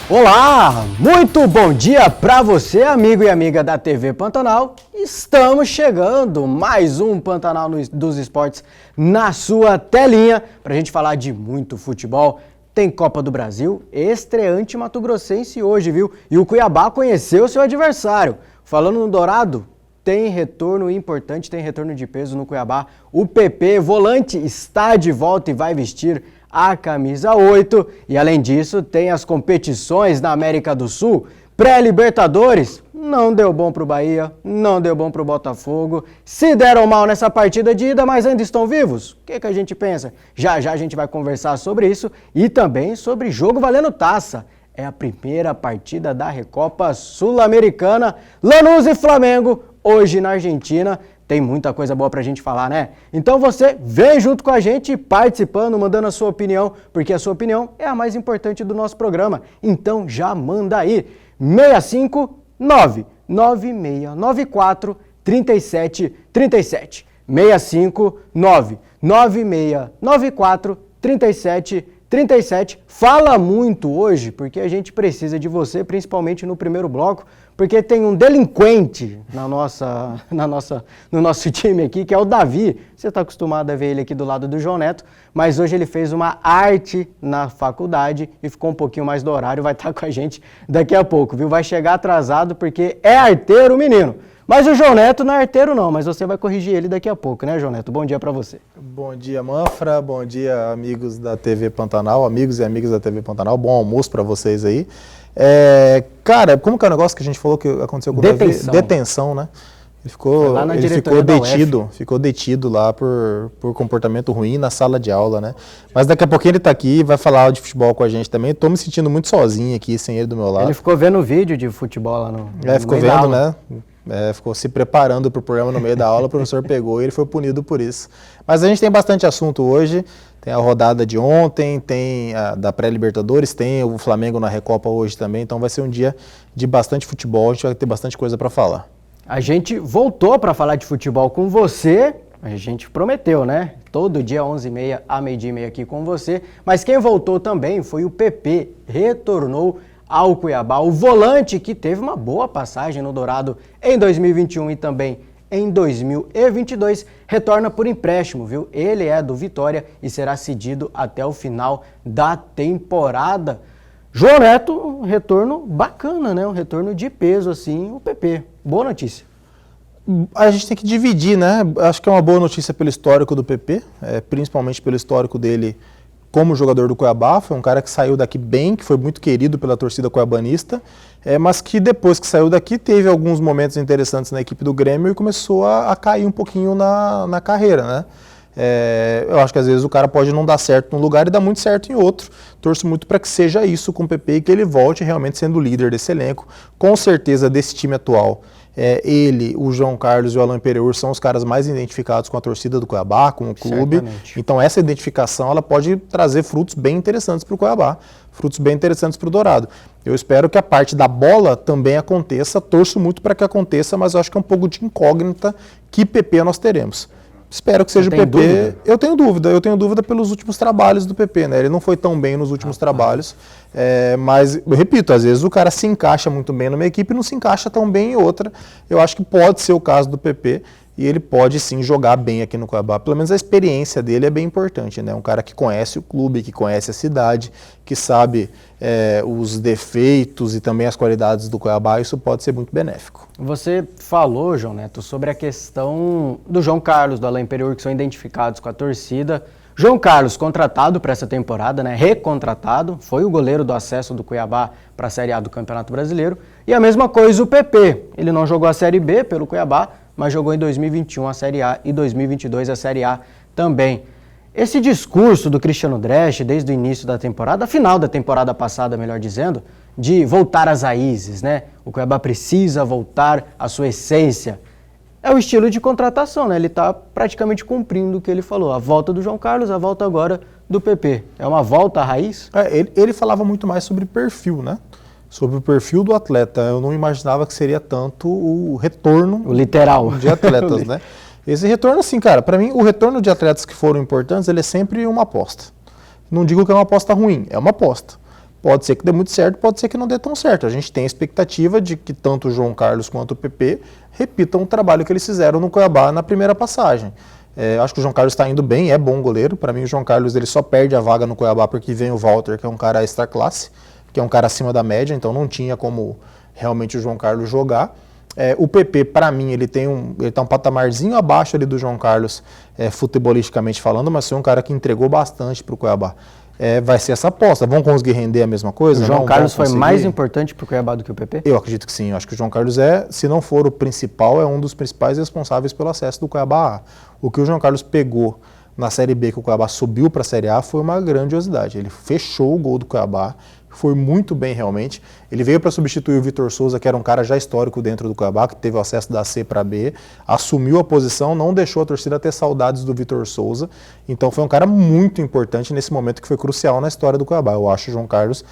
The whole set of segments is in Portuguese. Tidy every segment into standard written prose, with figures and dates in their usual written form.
Olá, muito bom dia para você, amigo e amiga da TV Pantanal. Estamos chegando, mais um Pantanal dos Esportes na sua telinha, para a gente falar de muito futebol. Tem Copa do Brasil, estreante mato-grossense hoje, viu? E o Cuiabá conheceu seu adversário. Falando no Dourado, tem retorno importante, tem retorno de peso no Cuiabá. O PP, volante, está de volta e vai vestir a camisa 8. E além disso, tem as competições na América do Sul. Pré-Libertadores, não deu bom pro Bahia, não deu bom pro Botafogo. Se deram mal nessa partida de ida, mas ainda estão vivos? O que a gente pensa? Já já a gente vai conversar sobre isso e também sobre jogo valendo taça. É a primeira partida da Recopa Sul-Americana. Lanús e Flamengo, hoje na Argentina. Tem muita coisa boa pra gente falar, né? Então você vem junto com a gente, participando, mandando a sua opinião, porque a sua opinião é a mais importante do nosso programa. Então já manda aí, 659 9694 3737. 659 9694 3737. Fala muito hoje, porque a gente precisa de você, principalmente no primeiro bloco, porque tem um delinquente no nosso time aqui, que é o Davi. Você está acostumado a ver ele aqui do lado do João Neto, mas hoje ele fez uma arte na faculdade e ficou um pouquinho mais do horário, vai estar com a gente daqui a pouco, viu? Vai chegar atrasado porque é arteiro o menino. Mas o João Neto não é arteiro não, mas você vai corrigir ele daqui a pouco, né, João Neto? Bom dia para você. Bom dia, Manfra. Bom dia, amigos da TV Pantanal, amigos e amigas da TV Pantanal. Bom almoço para vocês aí. Cara, como que é o negócio que a gente falou que aconteceu com o Davi? Detenção, né? Ele ficou detido lá por comportamento ruim na sala de aula, né? Mas daqui a pouquinho ele tá aqui e vai falar de futebol com a gente também. Tô me sentindo muito sozinho aqui, sem ele do meu lado. Ele ficou vendo o vídeo de futebol lá no ficou vendo, né? Ficou se preparando para o programa no meio da aula, o professor pegou e ele foi punido por isso. Mas a gente tem bastante assunto hoje, tem a rodada de ontem, tem a da pré-Libertadores, tem o Flamengo na Recopa hoje também, então vai ser um dia de bastante futebol, a gente vai ter bastante coisa para falar. A gente voltou para falar de futebol com você, a gente prometeu, né? Todo dia 11h30 a meio-dia e meia aqui com você, mas quem voltou também foi o PP, retornou ao Cuiabá, o volante que teve uma boa passagem no Dourado em 2021 e também em 2022, retorna por empréstimo, viu? Ele é do Vitória e será cedido até o final da temporada. João Neto, um retorno bacana, né? Um retorno de peso, assim, o PP. Boa notícia. A gente tem que dividir, né? Acho que é uma boa notícia pelo histórico do PP, principalmente pelo histórico dele como jogador do Cuiabá. Foi um cara que saiu daqui bem, que foi muito querido pela torcida cuiabanista, mas que depois que saiu daqui teve alguns momentos interessantes na equipe do Grêmio e começou a cair um pouquinho na carreira, né? Eu acho que às vezes o cara pode não dar certo num lugar e dar muito certo em outro. Torço muito para que seja isso com o PP e que ele volte realmente sendo o líder desse elenco. Com certeza desse time atual, ele, o João Carlos e o Alain Pereur são os caras mais identificados com a torcida do Cuiabá, com o clube. Certamente. Então essa identificação ela pode trazer frutos bem interessantes para o Cuiabá, frutos bem interessantes para o Dourado. Eu espero que a parte da bola também aconteça, torço muito para que aconteça, mas eu acho que é um pouco de incógnita que PP nós teremos. Espero que seja o PP. Dúvida? Eu tenho dúvida pelos últimos trabalhos do PP, né? Ele não foi tão bem nos últimos trabalhos, mas, eu repito, às vezes o cara se encaixa muito bem numa equipe e não se encaixa tão bem em outra. Eu acho que pode ser o caso do PP e ele pode sim jogar bem aqui no Cuiabá. Pelo menos a experiência dele é bem importante, né? Um cara que conhece o clube, que conhece a cidade, que sabe os defeitos e também as qualidades do Cuiabá, isso pode ser muito benéfico. Você falou, João Neto, sobre a questão do João Carlos, do Alain Pereur, que são identificados com a torcida. João Carlos, contratado para essa temporada, né? Recontratado, foi o goleiro do acesso do Cuiabá para a Série A do Campeonato Brasileiro. E a mesma coisa o PP, ele não jogou a Série B pelo Cuiabá, mas jogou em 2021 a Série A e 2022 a Série A também. Esse discurso do Cristiano Dresch, desde o início da temporada, final da temporada passada, melhor dizendo, de voltar às raízes, né? O Cuiabá precisa voltar à sua essência. É o estilo de contratação, né? Ele está praticamente cumprindo o que ele falou. A volta do João Carlos, a volta agora do PP. É uma volta à raiz? Ele falava muito mais sobre perfil, né? Sobre o perfil do atleta. Eu não imaginava que seria tanto o retorno literal de atletas, né? Esse retorno, assim, cara, para mim, o retorno de atletas que foram importantes, ele é sempre uma aposta. Não digo que é uma aposta ruim, é uma aposta. Pode ser que dê muito certo, pode ser que não dê tão certo. A gente tem a expectativa de que tanto o João Carlos quanto o PP repitam o trabalho que eles fizeram no Cuiabá na primeira passagem. Acho que o João Carlos está indo bem, é bom goleiro. Para mim, o João Carlos ele só perde a vaga no Cuiabá porque vem o Walter, que é um cara extra classe, que é um cara acima da média, então não tinha como realmente o João Carlos jogar. O PP, para mim, ele tá um patamarzinho abaixo ali do João Carlos, futebolisticamente falando, mas foi um cara que entregou bastante para o Cuiabá. Vai ser essa aposta. Vão conseguir render a mesma coisa? O João Carlos foi mais importante para o Cuiabá do que o PP? Eu acredito que sim. Eu acho que o João Carlos se não for o principal, é um dos principais responsáveis pelo acesso do Cuiabá A. O que o João Carlos pegou na Série B, que o Cuiabá subiu para a Série A, foi uma grandiosidade. Ele fechou o gol do Cuiabá, foi muito bem realmente. Ele veio para substituir o Vitor Souza, que era um cara já histórico dentro do Cuiabá, que teve o acesso da C para B, assumiu a posição, não deixou a torcida ter saudades do Vitor Souza. Então foi um cara muito importante nesse momento que foi crucial na história do Cuiabá. Eu acho o João Carlos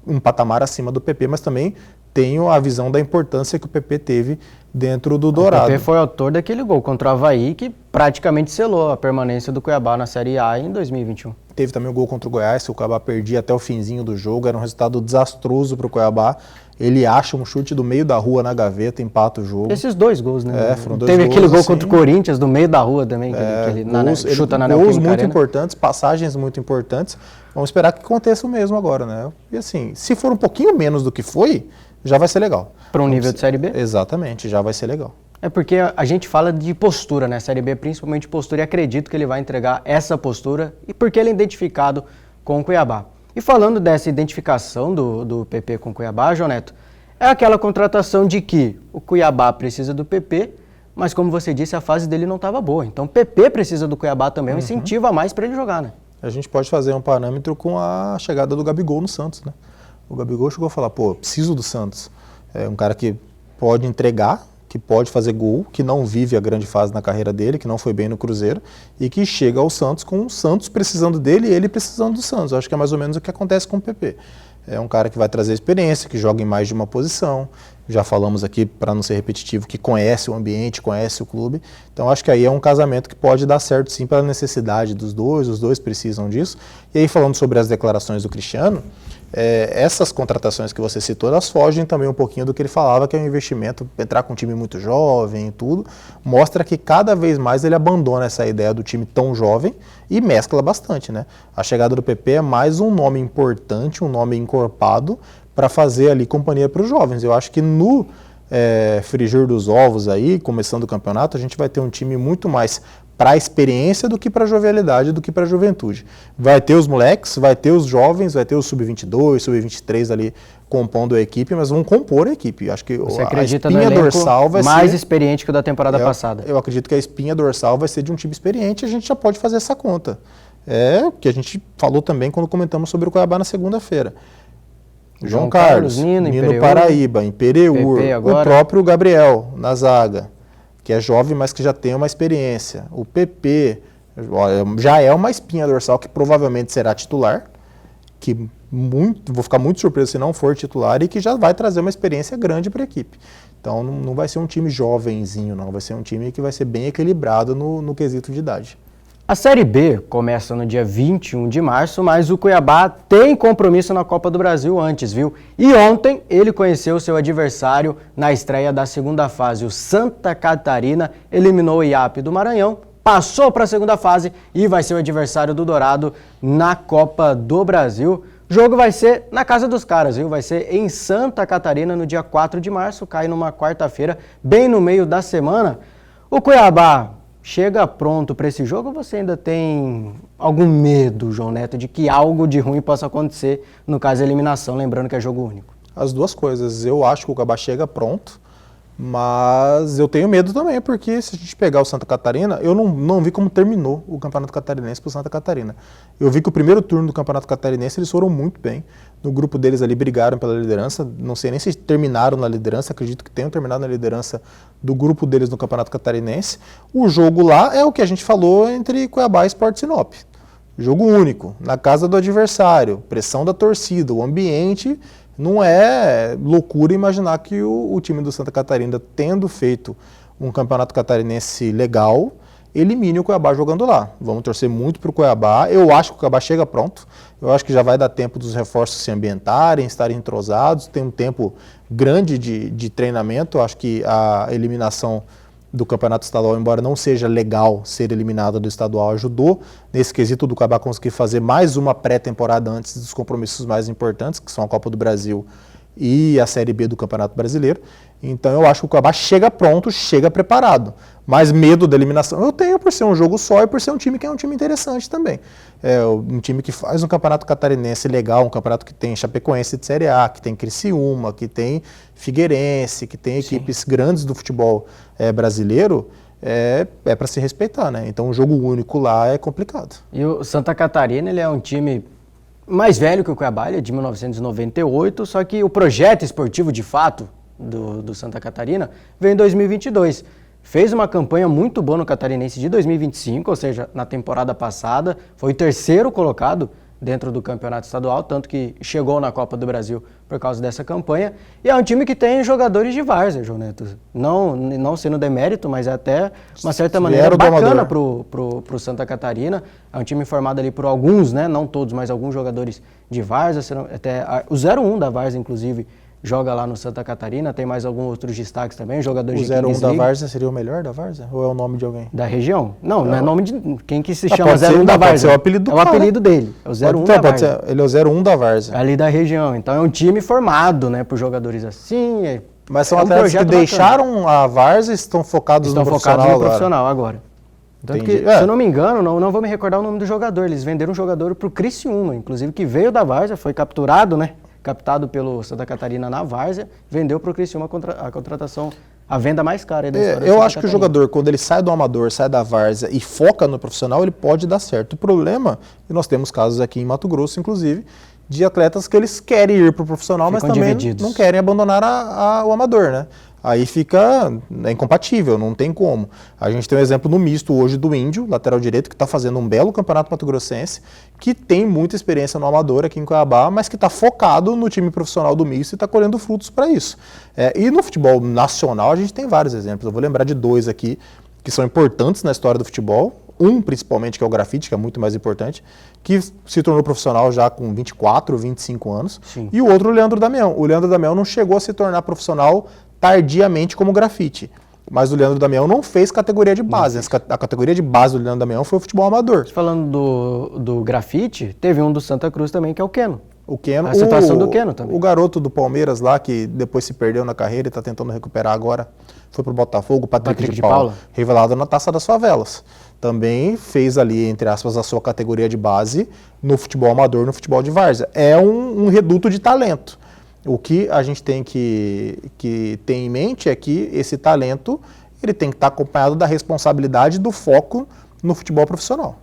um patamar acima do PP, mas também tenho a visão da importância que o PP teve dentro do Dourado. O PP foi autor daquele gol contra o Avaí, que praticamente selou a permanência do Cuiabá na Série A em 2021. Teve também o gol contra o Goiás, que o Cuiabá perdia até o finzinho do jogo, era um resultado desastroso para o Cuiabá. Ele acha um chute do meio da rua na gaveta, empata o jogo. Esses dois gols, né? Foram dois Teve gols, aquele gol assim, contra o Corinthians, do meio da rua também, que ele chuta na Gols muito importantes, passagens muito importantes. Vamos esperar que aconteça o mesmo agora, né? E assim, se for um pouquinho menos do que foi, já vai ser legal. Para um nível de Série B? Exatamente, já vai ser legal. É porque a gente fala de postura, né? Série B, principalmente postura, e acredito que ele vai entregar essa postura, e porque ele é identificado com o Cuiabá. E falando dessa identificação do PP com o Cuiabá, João Neto, é aquela contratação de que o Cuiabá precisa do PP, mas como você disse, a fase dele não estava boa. Então o PP precisa do Cuiabá também, um incentivo a mais para ele jogar, né? A gente pode fazer um parâmetro com a chegada do Gabigol no Santos, né? O Gabigol chegou a falar, preciso do Santos. É um cara que pode entregar, que pode fazer gol, que não vive a grande fase na carreira dele, que não foi bem no Cruzeiro, e que chega ao Santos com o Santos precisando dele e ele precisando do Santos. Eu acho que é mais ou menos o que acontece com o PP. É um cara que vai trazer experiência, que joga em mais de uma posição. Já falamos aqui, para não ser repetitivo, que conhece o ambiente, conhece o clube. Então acho que aí é um casamento que pode dar certo sim pela necessidade dos dois, os dois precisam disso. E aí falando sobre as declarações do Cristiano, essas contratações que você citou, elas fogem também um pouquinho do que ele falava, que é um investimento, entrar com um time muito jovem e tudo, mostra que cada vez mais ele abandona essa ideia do time tão jovem e mescla bastante, né? A chegada do PP é mais um nome importante, um nome encorpado para fazer ali companhia para os jovens. Eu acho que no frigir dos ovos aí, começando o campeonato, a gente vai ter um time muito mais para a experiência do que para a jovialidade, do que para a juventude. Vai ter os moleques, vai ter os jovens, vai ter o sub-22, sub-23 ali compondo a equipe, mas vão compor a equipe. Acho que você a acredita espinha dorsal vai mais ser experiente que o da temporada passada. Eu acredito que a espinha dorsal vai ser de um time experiente, a gente já pode fazer essa conta. Que a gente falou também quando comentamos sobre o Cuiabá na segunda-feira. João Carlos, Nino Paraíba, Impereur, o próprio Gabriel na zaga, que é jovem, mas que já tem uma experiência. O PP já é uma espinha dorsal que provavelmente será titular, vou ficar muito surpreso se não for titular, e que já vai trazer uma experiência grande para a equipe. Então não vai ser um time jovenzinho, não, vai ser um time que vai ser bem equilibrado no quesito de idade. A Série B começa no dia 21 de março, mas o Cuiabá tem compromisso na Copa do Brasil antes, viu? E ontem ele conheceu seu adversário na estreia da segunda fase. O Santa Catarina eliminou o IAP do Maranhão, passou para a segunda fase e vai ser o adversário do Dourado na Copa do Brasil. O jogo vai ser na casa dos caras, viu? Vai ser em Santa Catarina no dia 4 de março, cai numa quarta-feira, bem no meio da semana. O Cuiabá chega pronto para esse jogo ou você ainda tem algum medo, João Neto, de que algo de ruim possa acontecer no caso da eliminação, lembrando que é jogo único? As duas coisas. Eu acho que o Cuiabá chega pronto, mas eu tenho medo também, porque se a gente pegar o Santa Catarina, eu não vi como terminou o Campeonato Catarinense para o Santa Catarina. Eu vi que o primeiro turno do Campeonato Catarinense eles foram muito bem. No grupo deles ali brigaram pela liderança, não sei nem se terminaram na liderança, acredito que tenham terminado na liderança do grupo deles no Campeonato Catarinense. O jogo lá é o que a gente falou entre Cuiabá e Sport Sinop. Jogo único, na casa do adversário, pressão da torcida, o ambiente. Não é loucura imaginar que o time do Santa Catarina, tendo feito um campeonato catarinense legal elimine o Cuiabá jogando lá. Vamos torcer muito para o Cuiabá. Eu acho que o Cuiabá chega pronto. Eu acho que já vai dar tempo dos reforços se ambientarem, estarem entrosados. Tem um tempo grande de treinamento. Eu acho que a eliminação do Campeonato Estadual, embora não seja legal ser eliminado do estadual, ajudou nesse quesito do Cuiabá conseguir fazer mais uma pré-temporada antes dos compromissos mais importantes, que são a Copa do Brasil e a Série B do Campeonato Brasileiro. Então eu acho que o Cuiabá chega pronto, chega preparado. Mas medo da eliminação eu tenho por ser um jogo só e por ser um time que é um time interessante também. É um time que faz um campeonato catarinense legal, um campeonato que tem Chapecoense de Série A, que tem Criciúma, que tem Figueirense, que tem equipes grandes do futebol brasileiro. É para se respeitar, né? Então um jogo único lá é complicado. E o Santa Catarina, ele é um time mais velho que o Cuiabá, ele é de 1998, só que o projeto esportivo de fato do Santa Catarina veio em 2022. Fez uma campanha muito boa no Catarinense de 2025, ou seja, na temporada passada, foi o terceiro colocado dentro do campeonato estadual, tanto que chegou na Copa do Brasil por causa dessa campanha. E é um time que tem jogadores de várzea, João Neto. Não sendo demérito, mas é até uma certa maneira bacana pro Santa Catarina. É um time formado ali por alguns, né? Não todos, mas alguns jogadores de várzea. Até o 01 da várzea, inclusive, joga lá no Santa Catarina. Tem mais alguns outros destaques também, jogadores de Kings League. O 01 da várzea seria o melhor da várzea? Ou é o nome de alguém? Da região? Não é nome de quem que se chama 01 da várzea. Pode ser o apelido do cara. É o apelido dele, é o 01 da várzea. Ele é o 01 da várzea. Ali da região. Então é um time formado, né, por jogadores assim. Mas são atletas que deixaram a várzea e estão focados no profissional agora. Tanto que, se eu não me engano, não vou me recordar o nome do jogador. Eles venderam um jogador pro Criciúma, inclusive, que veio da várzea, foi capturado, né? Captado pelo Santa Catarina na várzea, vendeu para o Criciúma a contratação, a venda mais cara da história. Eu acho que o jogador, quando ele sai do amador, sai da várzea e foca no profissional, ele pode dar certo. O problema, e nós temos casos aqui em Mato Grosso, inclusive, de atletas que eles querem ir para o profissional, mas também não querem abandonar o amador, né? Aí fica incompatível, não tem como. A gente tem um exemplo no misto hoje do Índio, lateral direito, que está fazendo um belo campeonato mato-grossense, que tem muita experiência no amador aqui em Cuiabá, mas que está focado no time profissional do misto e está colhendo frutos para isso. E no futebol nacional a gente tem vários exemplos. Eu vou lembrar de dois aqui que são importantes na história do futebol. Um, principalmente, que é o grafite, que é muito mais importante, que se tornou profissional já com 24, 25 anos. Sim. E o outro, o Leandro Damião. O Leandro Damião não chegou a se tornar profissional tardiamente como grafite. Mas o Leandro Damião não fez categoria de base. A categoria de base do Leandro Damião foi o futebol amador. Falando do grafite, teve um do Santa Cruz também, que é o Keno. O Keno, a situação do Keno também. O garoto do Palmeiras lá, que depois se perdeu na carreira e está tentando recuperar agora, foi pro Botafogo, o Patrick de Paula, revelado na Taça das Favelas. Também fez ali, entre aspas, a sua categoria de base no futebol amador, no futebol de várzea. É um reduto de talento. O que a gente tem que ter em mente é que esse talento ele tem que estar acompanhado da responsabilidade do foco no futebol profissional.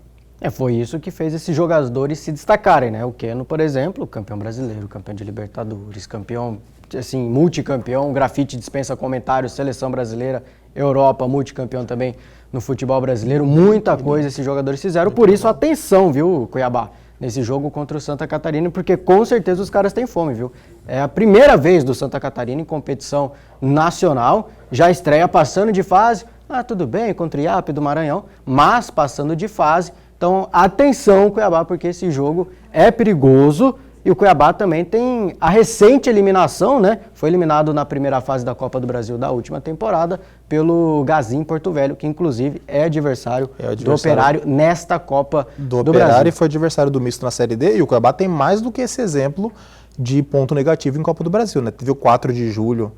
Foi isso que fez esses jogadores se destacarem, né? O Keno, por exemplo, campeão brasileiro, campeão de Libertadores, campeão, assim, multicampeão, o grafite dispensa comentários, seleção brasileira, Europa, multicampeão também no futebol brasileiro. Muita coisa esses jogadores fizeram, por isso atenção, viu, Cuiabá, nesse jogo contra o Santa Catarina, porque com certeza os caras têm fome, viu? É a primeira vez do Santa Catarina em competição nacional, já estreia passando de fase, tudo bem, contra o IAP do Maranhão, mas passando de fase. Então, atenção, Cuiabá, porque esse jogo é perigoso e o Cuiabá também tem a recente eliminação, né? Foi eliminado na primeira fase da Copa do Brasil da última temporada pelo Gazim Porto Velho, que inclusive é adversário do Operário nesta Copa do Brasil. Operário e foi adversário do Misto na Série D, e o Cuiabá tem mais do que esse exemplo de ponto negativo em Copa do Brasil, né? Teve o 4 de julho,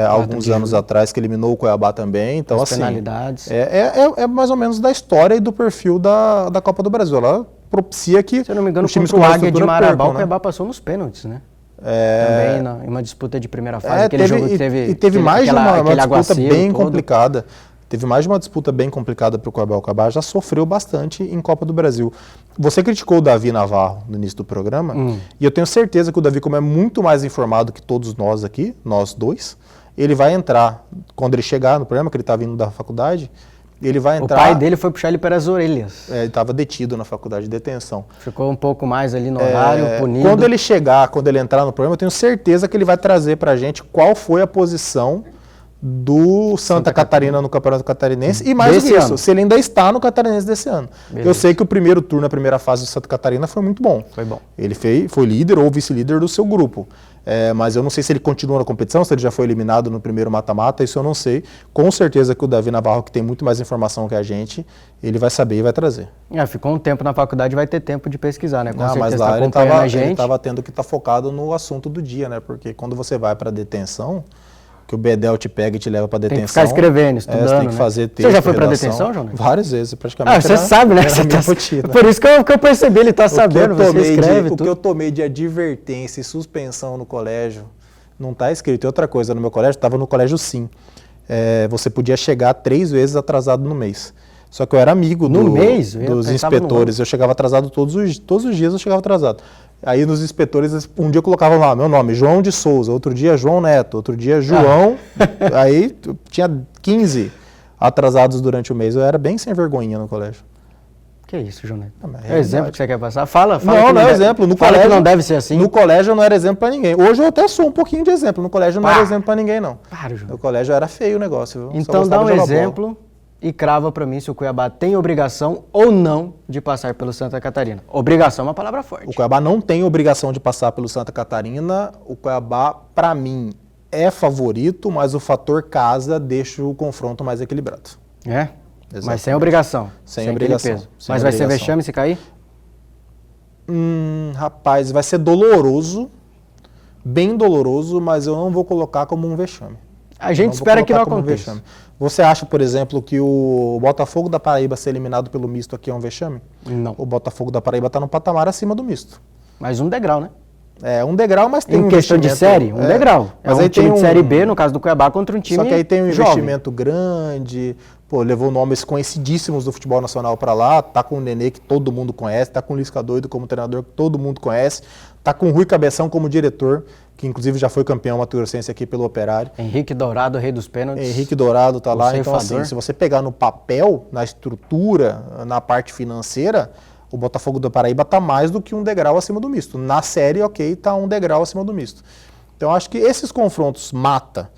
alguns anos atrás, que eliminou o Cuiabá também. Então, as penalidades. É mais ou menos da história e do perfil da Copa do Brasil. Ela propicia que, se eu não me engano, contra o Águia de Marabá, o Cuiabá passou nos pênaltis, né? Também em uma disputa de primeira fase, aquele jogo que teve mais de uma disputa bem complicada. Teve mais de uma disputa bem complicada para o Cuiabá. O Cuiabá já sofreu bastante em Copa do Brasil. Você criticou o Davi Navarro no início do programa, e eu tenho certeza que o Davi, como é muito mais informado que todos nós aqui, nós dois, ele vai entrar, quando ele chegar no programa, que ele está vindo da faculdade, ele vai entrar... O pai dele foi puxar ele pelas orelhas. Ele estava detido na faculdade de detenção. Ficou um pouco mais ali no horário, punido. Quando ele entrar no programa, eu tenho certeza que ele vai trazer para a gente qual foi a posição do Santa Catarina no Campeonato Catarinense e mais do que isso, se ele ainda está no Catarinense desse ano. Beleza. Eu sei que o primeiro turno, a primeira fase do Santa Catarina foi muito bom. Foi bom. Ele foi líder ou vice-líder do seu grupo. Mas eu não sei se ele continua na competição, se ele já foi eliminado no primeiro mata-mata, isso eu não sei. Com certeza que o Davi Navarro, que tem muito mais informação que a gente, ele vai saber e vai trazer. Ficou um tempo na faculdade, vai ter tempo de pesquisar, né? Com certeza mas lá ele estava tendo que estar focado no assunto do dia, né? Porque quando você vai para detenção, que o Bedel te pega e te leva para detenção. Tem que ficar escrevendo, estudando, você tem que fazer texto, Você já foi para detenção, João? Várias vezes, praticamente. Você sabe, né? Por isso que eu percebi, ele está sabendo, você escreve tudo. O que eu tomei de advertência e suspensão no colégio, não está escrito. E outra coisa, no meu colégio, estava no colégio Sim. Você podia chegar 3 vezes atrasado no mês. Só que eu era amigo dos inspetores, eu chegava atrasado todos os dias eu chegava atrasado. Aí nos inspetores, um dia eu colocava lá meu nome, João de Souza, outro dia João Neto, outro dia João, aí tinha 15 atrasados durante o mês. Eu era bem sem vergonhinha no colégio. Que isso, João Neto? É o exemplo que você quer passar? Fala não é exemplo. No colégio, que não deve ser assim. No colégio eu não era exemplo pra ninguém. Hoje eu até sou um pouquinho de exemplo. No colégio eu não era exemplo pra ninguém, não. Para, João. No colégio era feio o negócio. Viu? Então dá um exemplo e crava pra mim se o Cuiabá tem obrigação ou não de passar pelo Santa Catarina. Obrigação é uma palavra forte. O Cuiabá não tem obrigação de passar pelo Santa Catarina. O Cuiabá, pra mim, é favorito, mas o fator casa deixa o confronto mais equilibrado. Exatamente. Mas sem obrigação. Sem obrigação. Peso. Mas vai ser vexame se cair? Rapaz, vai ser doloroso, bem doloroso, mas eu não vou colocar como um vexame. A gente espera que não aconteça. Você acha, por exemplo, que o Botafogo da Paraíba ser eliminado pelo misto aqui é um vexame? Não. O Botafogo da Paraíba está num patamar acima do misto. Mais um degrau, né? Um degrau, mas tem em questão de série, um degrau. Mas aí time de série B, no caso do Cuiabá, contra um time Só que aí tem um jovem. investimento grande, levou nomes conhecidíssimos do futebol nacional para lá, tá com o Nenê, que todo mundo conhece, tá com o Lisca Doido como treinador, que todo mundo conhece, tá com o Rui Cabeção como diretor, que inclusive já foi campeão mato-grossense aqui pelo Operário. Henrique Dourado, rei dos pênaltis. Henrique Dourado tá lá, então assim, se você pegar no papel, na estrutura, na parte financeira, o Botafogo da Paraíba está mais do que um degrau acima do misto. Na série, está um degrau acima do misto. Então, acho que esses confrontos mata,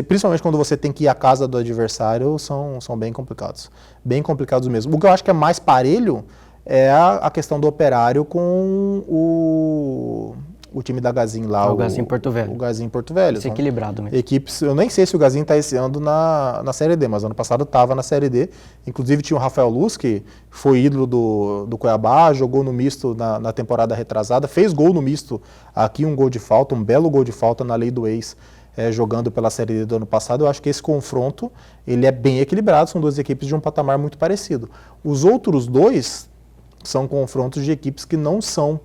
principalmente quando você tem que ir à casa do adversário, são bem complicados. Bem complicados mesmo. O que eu acho que é mais parelho é a questão do Operário com o time da Gazin lá. O Gazin Porto Velho. O Gazin Porto Velho. Isso é equilibrado mesmo. Equipes, eu nem sei se o Gazin está esse ano na Série D, mas ano passado estava na Série D. Inclusive tinha o Rafael Luz, que foi ídolo do Cuiabá, jogou no misto na temporada retrasada, fez gol no misto aqui, um gol de falta, um belo gol de falta na lei do ex, jogando pela Série D do ano passado. Eu acho que esse confronto ele é bem equilibrado, são duas equipes de um patamar muito parecido. Os outros dois são confrontos de equipes que não são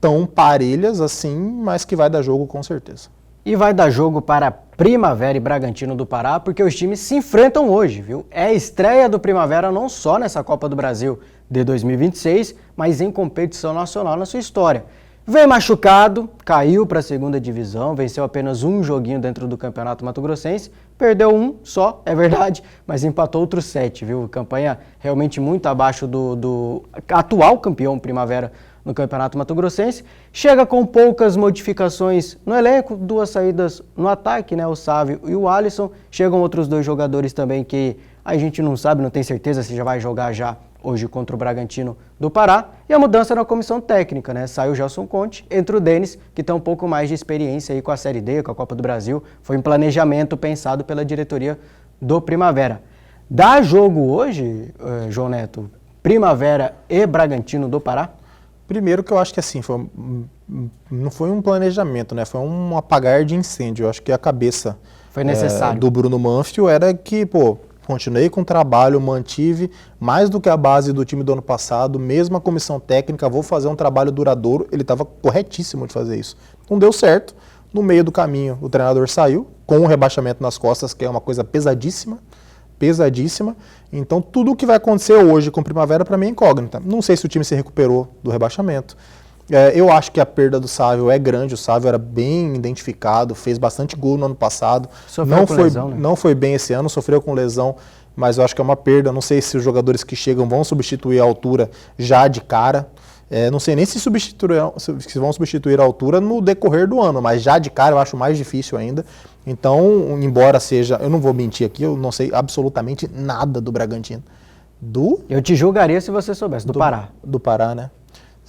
tão parelhas assim, mas que vai dar jogo com certeza. E vai dar jogo para Primavera e Bragantino do Pará, porque os times se enfrentam hoje, viu? É a estreia do Primavera não só nessa Copa do Brasil de 2026, mas em competição nacional na sua história. Vem machucado, caiu para a segunda divisão, venceu apenas um joguinho dentro do Campeonato Mato-Grossense, perdeu um só, é verdade, mas empatou outros 7, viu? Campanha realmente muito abaixo do atual campeão Primavera no Campeonato Mato-Grossense. Chega com poucas modificações no elenco, 2 saídas no ataque, né? O Sávio e o Alisson. Chegam outros 2 jogadores também que a gente não sabe, não tem certeza se já vai jogar já hoje contra o Bragantino do Pará. E a mudança na comissão técnica, né? Saiu o Gelson Conte, entra o Denis, que tem um pouco mais de experiência aí com a Série D, com a Copa do Brasil. Foi um planejamento pensado pela diretoria do Primavera. Dá jogo hoje, João Neto, Primavera e Bragantino do Pará? Primeiro que eu acho que assim, não foi um planejamento, né? Foi um apagar de incêndio. Eu acho que a cabeça foi necessário. Do Bruno Manfio era que, continuei com o trabalho, mantive mais do que a base do time do ano passado, mesmo a comissão técnica, vou fazer um trabalho duradouro. Ele estava corretíssimo de fazer isso. Não deu certo. No meio do caminho, o treinador saiu, com o rebaixamento nas costas, que é uma coisa pesadíssima. Então tudo o que vai acontecer hoje com Primavera para mim é incógnita. Não sei se o time se recuperou do rebaixamento. Eu acho que a perda do Sávio é grande, o Sávio era bem identificado, fez bastante gol no ano passado. Não foi bem esse ano, sofreu com lesão, mas eu acho que é uma perda. Não sei se os jogadores que chegam vão substituir a altura já de cara. Não sei nem se vão substituir a altura no decorrer do ano, mas já de cara eu acho mais difícil ainda. Então, embora seja, eu não vou mentir aqui, eu não sei absolutamente nada do Bragantino. Eu te julgaria se você soubesse, do Pará. Do Pará, né?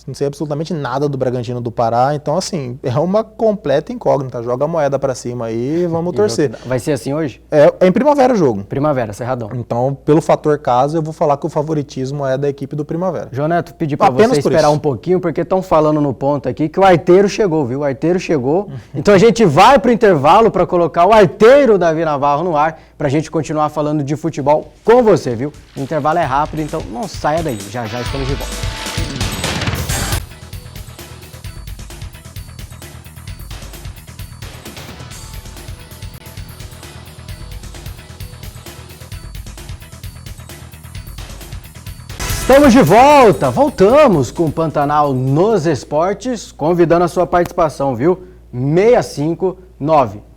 Não sei absolutamente nada do Bragantino do Pará, então assim, é uma completa incógnita. Joga a moeda pra cima aí e vamos torcer. Vai ser assim hoje? É em Primavera o jogo. Primavera, Cerradão. Então, pelo fator casa, eu vou falar que o favoritismo é da equipe do Primavera. João Neto, pedi pra você esperar um pouquinho, porque estão falando no ponto aqui que o arteiro chegou, viu? O arteiro chegou. Então a gente vai pro intervalo para colocar o arteiro Davi Navarro no ar, pra gente continuar falando de futebol com você, viu? O intervalo é rápido, então não saia daí. Já já estamos de volta. Estamos de volta, voltamos com o Pantanal nos Esportes, convidando a sua participação, viu?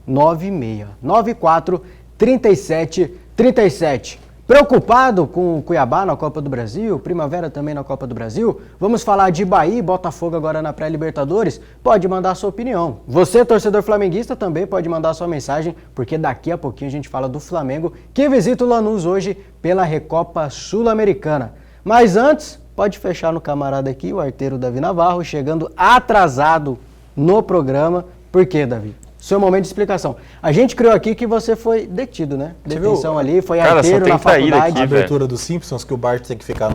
659-9694-3737. Preocupado com o Cuiabá na Copa do Brasil, Primavera também na Copa do Brasil? Vamos falar de Bahia e Botafogo agora na pré-Libertadores? Pode mandar sua opinião. Você, torcedor flamenguista, também pode mandar sua mensagem, porque daqui a pouquinho a gente fala do Flamengo, que visita o Lanús hoje pela Recopa Sul-Americana. Mas antes, pode fechar no camarada aqui, o arteiro Davi Navarro, chegando atrasado no programa. Por quê, Davi? Seu momento de explicação. A gente criou aqui que você foi detido, né? Detenção ali, foi arteiro na faculdade. A abertura dos Simpsons, que o Bart tem que ficar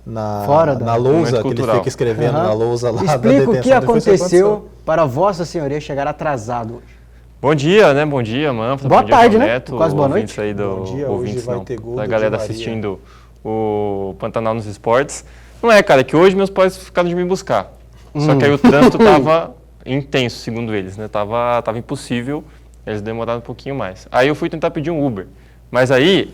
na lousa, que ele fica escrevendo na lousa lá da detenção. Explica o que aconteceu para Vossa Senhoria chegar atrasado hoje. Bom dia, né? Bom dia, Manfred. Boa tarde, né? Neto, Quase boa noite. Bom dia, hoje vai ter gol da galera assistindo o Pantanal nos Esportes. Não é, cara, que hoje meus pais ficaram de me buscar. Só que aí o trânsito tava intenso, segundo eles, né? Tava impossível, eles demoraram um pouquinho mais. Aí eu fui tentar pedir um Uber. Mas aí,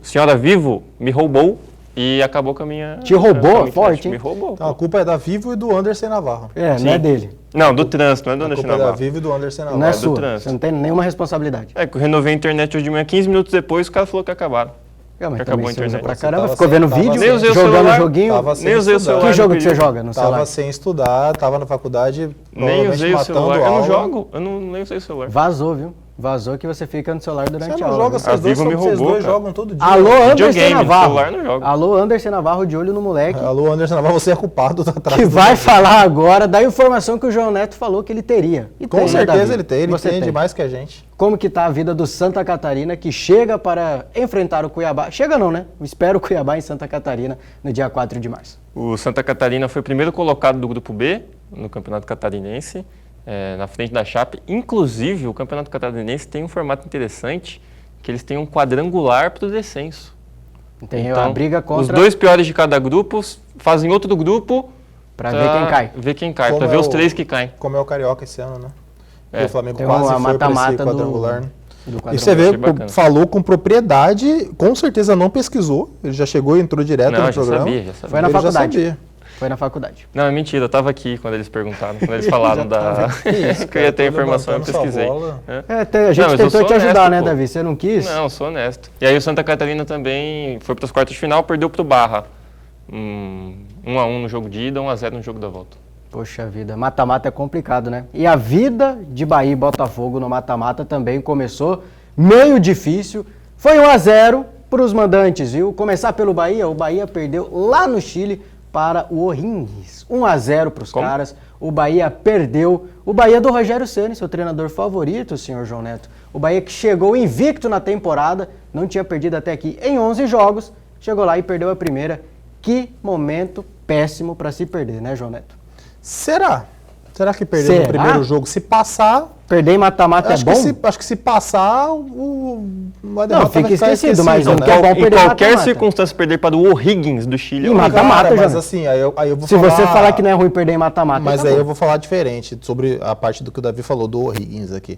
senhora Vivo, me roubou e acabou com a minha... Te roubou? Forte, hein? Me roubou. Então, a culpa é da Vivo e do Anderson Navarro. Não é dele. Não, do trânsito, não é do Anderson Navarro. A culpa é da Vivo e do Anderson Navarro. Não é sua, você não tem nenhuma responsabilidade. É, que eu renovei a internet hoje de manhã, 15 minutos depois, o cara falou que acabaram. Mas acabou a você usa internet. pra caramba, ficou vendo vídeo, jogando joguinho. Nem usei o celular. Que jogo que você joga no celular? Tava sem estudar, tava na faculdade, nem usei o celular. Aula. Eu não jogo, nem usei o celular. Vazou, viu? Vazou que você fica no celular durante a aula. Você não joga, vocês dois jogam todo dia. Alô, Anderson Navarro. Celular não joga. Alô, Anderson Navarro, de olho no moleque. Alô, Anderson Navarro, você é culpado da atraso. Que vai falar agora da informação que o João Neto falou que ele teria. E com certeza ele tem, ele entende mais que a gente. Como que tá a vida do Santa Catarina, que chega para enfrentar o Cuiabá? Chega não, né? Espero o Cuiabá em Santa Catarina no dia 4 de março. O Santa Catarina foi o primeiro colocado do Grupo B, no Campeonato Catarinense. Na frente da Chape. Inclusive, o Campeonato Catarinense tem um formato interessante, que eles têm um quadrangular para o descenso. Tem a briga contra... Os dois piores de cada grupo fazem outro grupo para ver quem cai. Para ver os três que caem. Como é o Carioca esse ano, né? O Flamengo tem quase uma foi para esse quadrangular, né? E você vê, falou com propriedade, com certeza não pesquisou, ele já chegou e entrou direto no programa. Já sabia. Foi na faculdade. Foi na faculdade. Não, é mentira, eu estava aqui quando eles perguntaram, quando eles falaram que eu ia ter informação, eu pesquisei. A gente tentou te ajudar, né, Davi? Você não quis? Não, eu sou honesto. E aí o Santa Catarina também foi para as quartas de final, perdeu para o Barra. 1-1 no jogo de ida, 1-0 no jogo da volta. Poxa vida, mata-mata é complicado, né? E a vida de Bahia e Botafogo no mata-mata também começou meio difícil. Foi 1-0 para os mandantes, viu? Começar pelo Bahia, o Bahia perdeu lá no Chile para o O'Higgins. 1-0 para os caras. O Bahia perdeu. O Bahia do Rogério Ceni, seu treinador favorito, senhor João Neto. O Bahia que chegou invicto na temporada, não tinha perdido até aqui em 11 jogos, chegou lá e perdeu a primeira. Que momento péssimo para se perder, né, João Neto? Será? Será que perdeu no primeiro jogo? Se passar... Perder em mata-mata é bom? Acho que se passar, não, fica esquecido, mas não é bom perder em qualquer circunstância, perder para o O'Higgins do Chile. Em mata-mata, mas assim, aí eu vou se você falar que não é ruim perder em mata-mata... Mas aí eu vou falar diferente sobre a parte do que o Davi falou, do O'Higgins aqui.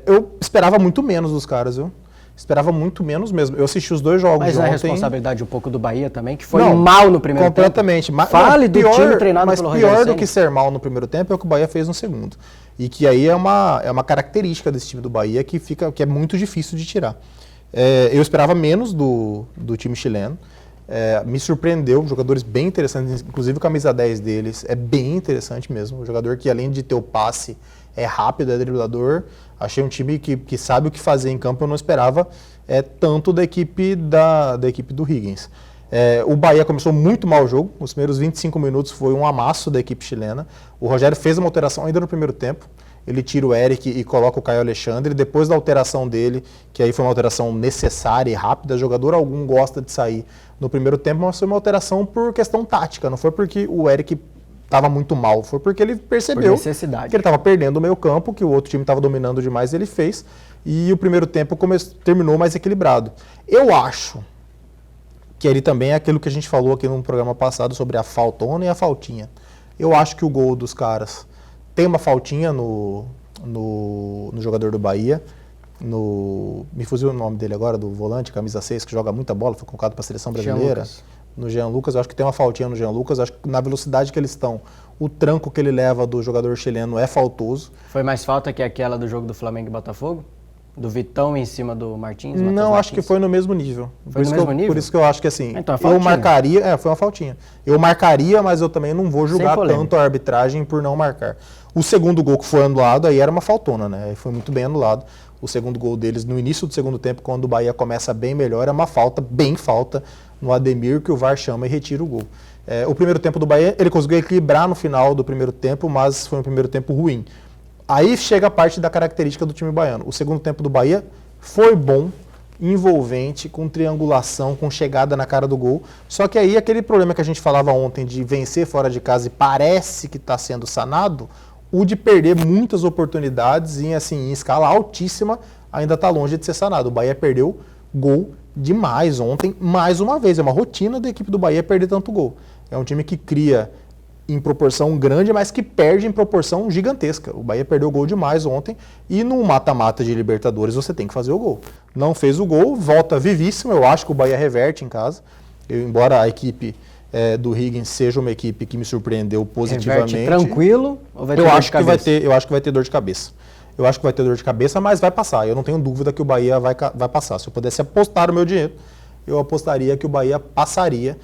Eu esperava muito menos dos caras, viu? Esperava muito menos mesmo. Eu assisti os dois jogos de ontem. Mas é responsabilidade um pouco do Bahia também, que foi mal no primeiro completamente. tempo. Fale do time treinado pelo Rogério Ceni. Mas pior do que ser mal no primeiro tempo é o que o Bahia fez no segundo. E que aí é uma característica desse time do Bahia que é muito difícil de tirar. Eu esperava menos do time chileno. Me surpreendeu, jogadores bem interessantes, inclusive a camisa 10 deles é bem interessante mesmo. Um jogador que, além de ter o passe, é rápido, é driblador. Achei um time que sabe o que fazer em campo. Eu não esperava tanto da equipe do Higgins. O Bahia começou muito mal o jogo. Os primeiros 25 minutos foi um amasso da equipe chilena. O Rogério fez uma alteração ainda no primeiro tempo. Ele tira o Eric e coloca o Caio Alexandre. Depois da alteração dele, que aí foi uma alteração necessária e rápida, jogador algum gosta de sair no primeiro tempo, mas foi uma alteração por questão tática. Não foi porque o Eric estava muito mal, foi porque ele percebeu que ele estava perdendo o meio campo, que o outro time estava dominando demais, ele fez. E o primeiro tempo terminou mais equilibrado. Eu acho que ele também é aquilo que a gente falou aqui no programa passado sobre a faltona e a faltinha. Eu acho que o gol dos caras tem uma faltinha no jogador do Bahia, me fugiu o nome dele agora, do volante, camisa 6, que joga muita bola, foi convocado para a seleção brasileira. No Jean Lucas, eu acho que tem uma faltinha no Jean Lucas, acho que na velocidade que eles estão, o tranco que ele leva do jogador chileno é faltoso. Foi mais falta que aquela do jogo do Flamengo e Botafogo? Do Vitão em cima do Martins? Não, acho que foi no mesmo nível. Foi no mesmo nível? Por isso que eu acho que assim, então, eu marcaria, foi uma faltinha. Eu marcaria, mas eu também não vou julgar tanto a arbitragem por não marcar. O segundo gol que foi anulado, aí era uma faltona, né? Foi muito bem anulado. O segundo gol deles no início do segundo tempo, quando o Bahia começa bem melhor, é uma falta, bem falta, no Ademir, que o VAR chama e retira o gol. O primeiro tempo do Bahia, ele conseguiu equilibrar no final do primeiro tempo, mas foi um primeiro tempo ruim. Aí chega a parte da característica do time baiano. O segundo tempo do Bahia foi bom, envolvente, com triangulação, com chegada na cara do gol. Só que aí aquele problema que a gente falava ontem de vencer fora de casa e parece que está sendo sanado, o de perder muitas oportunidades em escala altíssima ainda está longe de ser sanado. O Bahia perdeu gol demais ontem, mais uma vez. É uma rotina da equipe do Bahia perder tanto gol. É um time que cria em proporção grande, mas que perde em proporção gigantesca. O Bahia perdeu gol demais ontem e no mata-mata de Libertadores você tem que fazer o gol. Não fez o gol, volta vivíssimo. Eu acho que o Bahia reverte em casa. Embora a equipe do Higgins seja uma equipe que me surpreendeu positivamente. Reverte tranquilo ou vai ter eu acho que vai ter dor de cabeça. Eu acho que vai ter dor de cabeça, mas vai passar. Eu não tenho dúvida que o Bahia vai passar. Se eu pudesse apostar o meu dinheiro, eu apostaria que o Bahia passaria.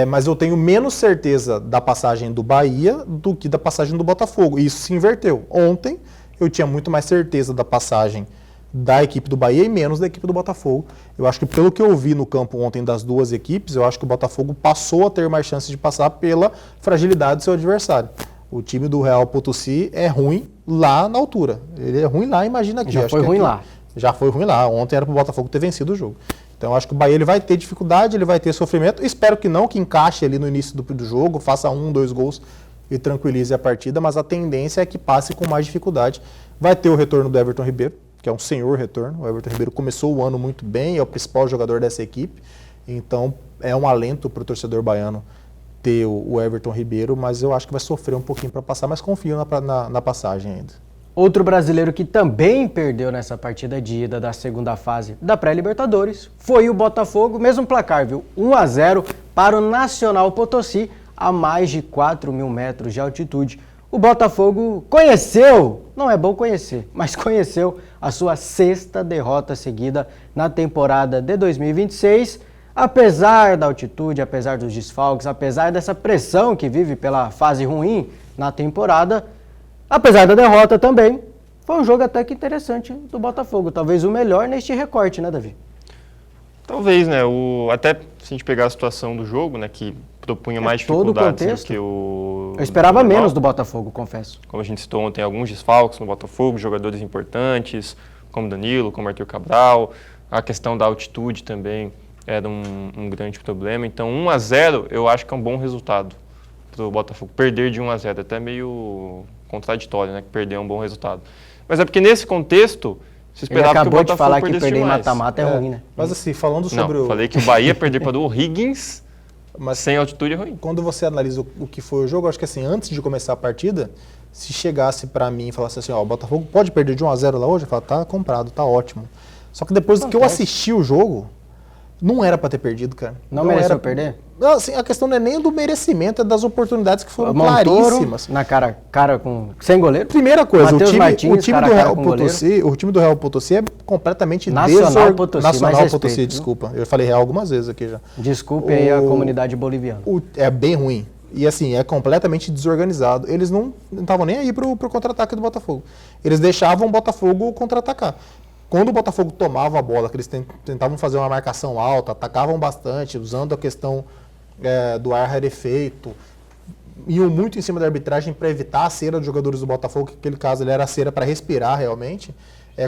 Mas eu tenho menos certeza da passagem do Bahia do que da passagem do Botafogo. E isso se inverteu. Ontem eu tinha muito mais certeza da passagem da equipe do Bahia e menos da equipe do Botafogo. Eu acho que pelo que eu vi no campo ontem das duas equipes, eu acho que o Botafogo passou a ter mais chances de passar pela fragilidade do seu adversário. O time do Real Potosí é ruim lá na altura. Ele é ruim lá, imagina aqui. Já foi ruim lá. Já foi ruim lá. Ontem era para o Botafogo ter vencido o jogo. Então eu acho que o Bahia ele vai ter dificuldade, ele vai ter sofrimento. Espero que não, que encaixe ali no início do jogo, faça 1, 2 gols e tranquilize a partida, mas a tendência é que passe com mais dificuldade. Vai ter o retorno do Everton Ribeiro, que é um senhor retorno. O Everton Ribeiro começou o ano muito bem, é o principal jogador dessa equipe. Então é um alento para o torcedor baiano ter o Everton Ribeiro, mas eu acho que vai sofrer um pouquinho para passar, mas confio na passagem ainda. Outro brasileiro que também perdeu nessa partida de ida da segunda fase da pré-Libertadores foi o Botafogo, mesmo placar, viu? 1-0 para o Nacional Potosí, a mais de 4.000 metros de altitude. O Botafogo conheceu, não é bom conhecer, mas conheceu a sua 6ª derrota seguida na temporada de 2026, apesar da altitude, apesar dos desfalques, apesar dessa pressão que vive pela fase ruim na temporada. Apesar da derrota também, foi um jogo até que interessante do Botafogo. Talvez o melhor neste recorte, né, Davi? Talvez, né? Até se a gente pegar a situação do jogo, né, que propunha mais dificuldades do que o... Eu esperava menos do Botafogo, confesso. Como a gente citou ontem, alguns desfalques no Botafogo, jogadores importantes, como Danilo, como Arthur Cabral. A questão da altitude também era um grande problema. Então, 1-0 eu acho que é um bom resultado para o Botafogo. Perder de 1-0 é até meio contraditório, né? Que perder é um bom resultado. Mas é porque nesse contexto, se esperava que o Botafogo de falar que perder em mais. mata-mata é ruim, né? Mas assim, falando sobre Não, falei que o Bahia perder para o Higgins, mas sem altitude é ruim. Quando você analisa o que foi o jogo, acho que assim, antes de começar a partida, se chegasse para mim e falasse assim, ó, o Botafogo pode perder de 1-0 lá hoje, eu falo, tá comprado, tá ótimo. Só que depois que eu assisti o jogo, Não era pra ter perdido, cara. Não mereceu perder? Não, assim, a questão não é nem do merecimento, é das oportunidades que foram Montoro, claríssimas. na cara com... Sem goleiro? Primeira coisa, Matheus o Martins, time cara do a cara Real com Potosí, o time do Real Potosí é completamente Nacional Potosí, Nacional mais Potosí, respeito, desculpa. Eu falei Real algumas vezes aqui já. Desculpe aí a comunidade boliviana. É bem ruim. E assim, é completamente desorganizado. Eles não estavam nem aí pro contra-ataque do Botafogo. Eles deixavam o Botafogo contra-atacar. Quando o Botafogo tomava a bola, que eles tentavam fazer uma marcação alta, atacavam bastante, usando a questão do ar rarefeito, iam muito em cima da arbitragem para evitar a cera dos jogadores do Botafogo, que naquele caso ele era a cera para respirar realmente.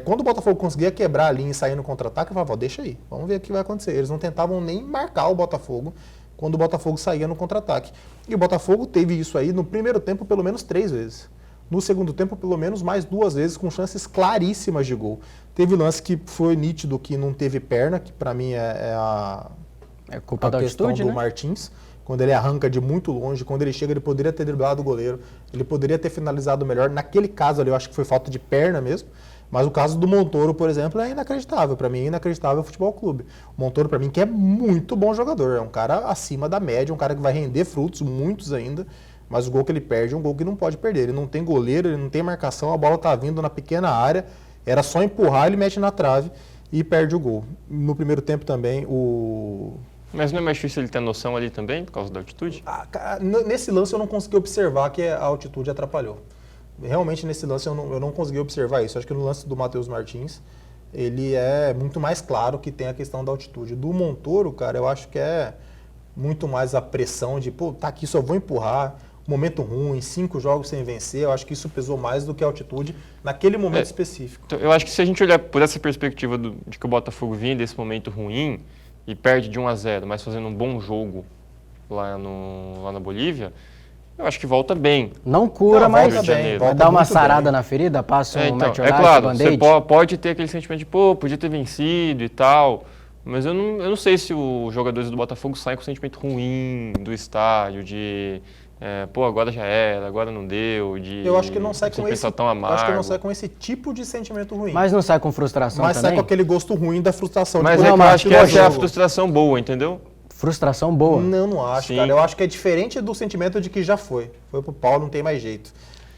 Quando o Botafogo conseguia quebrar a linha e sair no contra-ataque, eu falava, deixa aí, vamos ver o que vai acontecer. Eles não tentavam nem marcar o Botafogo quando o Botafogo saía no contra-ataque. E o Botafogo teve isso aí no primeiro tempo pelo menos 3 vezes. No segundo tempo, pelo menos mais 2 vezes, com chances claríssimas de gol. Teve lance que foi nítido que não teve perna, que para mim é a culpa da questão altitude, do né? Martins. Quando ele arranca de muito longe, quando ele chega, ele poderia ter driblado o goleiro, ele poderia ter finalizado melhor. Naquele caso ali, eu acho que foi falta de perna mesmo. Mas o caso do Montoro, por exemplo, é inacreditável. Para mim, é inacreditável o Futebol Clube. O Montoro, para mim, que é muito bom jogador. É um cara acima da média, um cara que vai render frutos, muitos ainda. Mas o gol que ele perde é um gol que não pode perder. Ele não tem goleiro, ele não tem marcação, a bola tá vindo na pequena área. Era só empurrar, ele mete na trave e perde o gol. No primeiro tempo também, Mas não é mais difícil ele ter noção ali também, por causa da altitude? Nesse lance eu não consegui observar que a altitude atrapalhou. Realmente nesse lance eu não consegui observar isso. Acho que no lance do Matheus Martins, ele é muito mais claro que tem a questão da altitude. Do Montoro, cara, eu acho que é muito mais a pressão de, tá aqui, só vou empurrar, momento ruim, 5 jogos sem vencer. Eu acho que isso pesou mais do que a altitude naquele momento específico. Então, eu acho que se a gente olhar por essa perspectiva de que o Botafogo vinha desse momento ruim e perde de 1-0, mas fazendo um bom jogo lá na Bolívia, eu acho que volta bem. Não cura, mas vai dar uma sarada na ferida, passa um mertiolate, claro, band-aid. você pode ter aquele sentimento de, podia ter vencido e tal, mas eu não sei se os jogadores do Botafogo saem com um sentimento ruim do estádio, de, agora já era, agora não deu, de eu acho que não sai com esse, tão amargo. acho que não sai com esse tipo de sentimento ruim. Mas não sai com frustração mas também? Sai com aquele gosto ruim da frustração. Mas eu acho que essa é a frustração boa, entendeu? Frustração boa? Não acho, Sim. cara. Eu acho que é diferente do sentimento de que já foi. Foi pro Paulo, não tem mais jeito.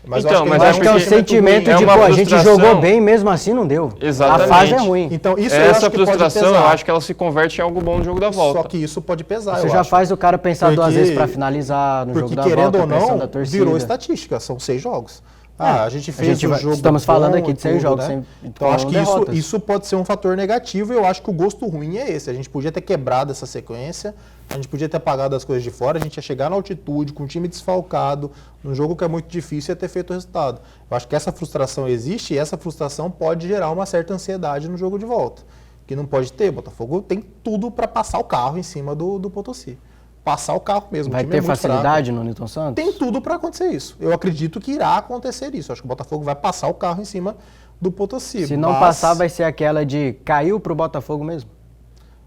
Mas eu acho que é o sentimento de, a gente jogou bem, mesmo assim não deu. Exatamente. A fase é ruim. Então, isso essa eu acho que frustração, pode pesar. eu acho que ela se converte em algo bom no jogo da volta. Só que isso pode pesar, Você já faz o cara pensar 2 vezes para finalizar no jogo da volta, querendo ou pressão não, da torcida. virou estatística, são 6 jogos. A gente fez um jogo estamos falando aqui de 6 jogos, né? sem Então acho que derrotas. isso pode ser um fator negativo e eu acho que o gosto ruim é esse. A gente podia ter quebrado essa sequência, a gente podia ter apagado as coisas de fora, a gente ia chegar na altitude, com o time desfalcado, num jogo que é muito difícil, ia ter feito o resultado. Eu acho que essa frustração existe e essa frustração pode gerar uma certa ansiedade no jogo de volta, que não pode ter. O Botafogo tem tudo para passar o carro em cima do Potosí. Passar o carro mesmo. Vai ter facilidade no Newton Santos? Tem tudo para acontecer isso. Eu acredito que irá acontecer isso. Acho que o Botafogo vai passar o carro em cima do Potosí. Se não passar, vai ser aquela de caiu pro Botafogo mesmo?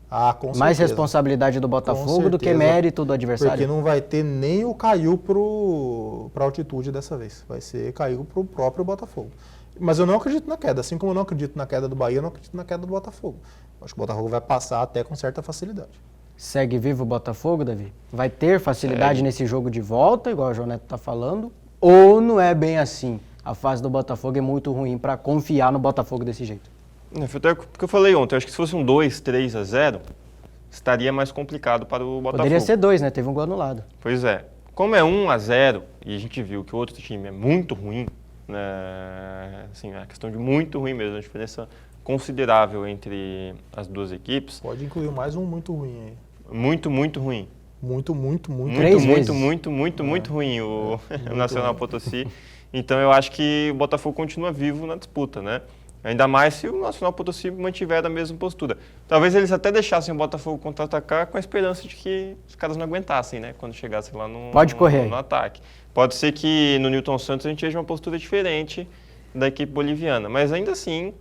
Com certeza. Mais responsabilidade do Botafogo do que mérito do adversário? Porque não vai ter nem o caiu para altitude dessa vez. Vai ser caiu para o próprio Botafogo. Mas eu não acredito na queda. Assim como eu não acredito na queda do Bahia, eu não acredito na queda do Botafogo. Acho que o Botafogo vai passar até com certa facilidade. Segue vivo o Botafogo, Davi? Vai ter facilidade nesse jogo de volta, igual o João Neto está falando? Ou não é bem assim? A fase do Botafogo é muito ruim para confiar no Botafogo desse jeito. Foi até o que eu falei ontem. Eu acho que se fosse um 2-3-0, estaria mais complicado para o Botafogo. Poderia ser 2, né? Teve um gol anulado. Pois é. Como é 1-0 e a gente viu que o outro time é muito ruim, né? Assim, é uma questão de muito ruim mesmo, a diferença considerável entre as duas equipes. Pode incluir mais um muito ruim aí. Muito ruim. Muito ruim o Nacional Potosí. Então eu acho que o Botafogo continua vivo na disputa, né? Ainda mais se o Nacional Potosí mantiver a mesma postura. Talvez eles até deixassem o Botafogo contra-atacar com a esperança de que os caras não aguentassem, né? Quando chegassem lá no ataque. Pode ser que no Newton Santos a gente veja uma postura diferente da equipe boliviana, mas ainda assim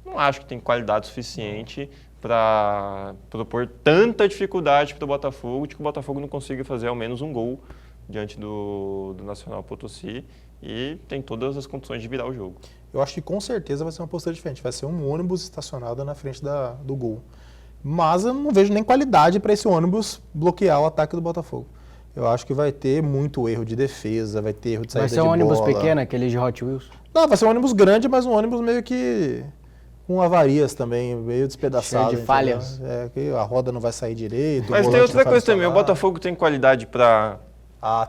não acho que tem qualidade suficiente para propor tanta dificuldade para o Botafogo, de que o Botafogo não consiga fazer ao menos um gol diante do Nacional Potosí e tem todas as condições de virar o jogo. Eu acho que com certeza vai ser uma postura diferente, vai ser um ônibus estacionado na frente do gol. Mas eu não vejo nem qualidade para esse ônibus bloquear o ataque do Botafogo. Eu acho que vai ter muito erro de defesa, vai ter erro de saída de bola. Vai ser um ônibus pequeno, aquele de Hot Wheels? Não, vai ser um ônibus grande, mas um ônibus meio que com avarias também, meio despedaçado. Cheio de falhas. Que a roda não vai sair direito. Mas tem outra coisa também, o Botafogo tem qualidade para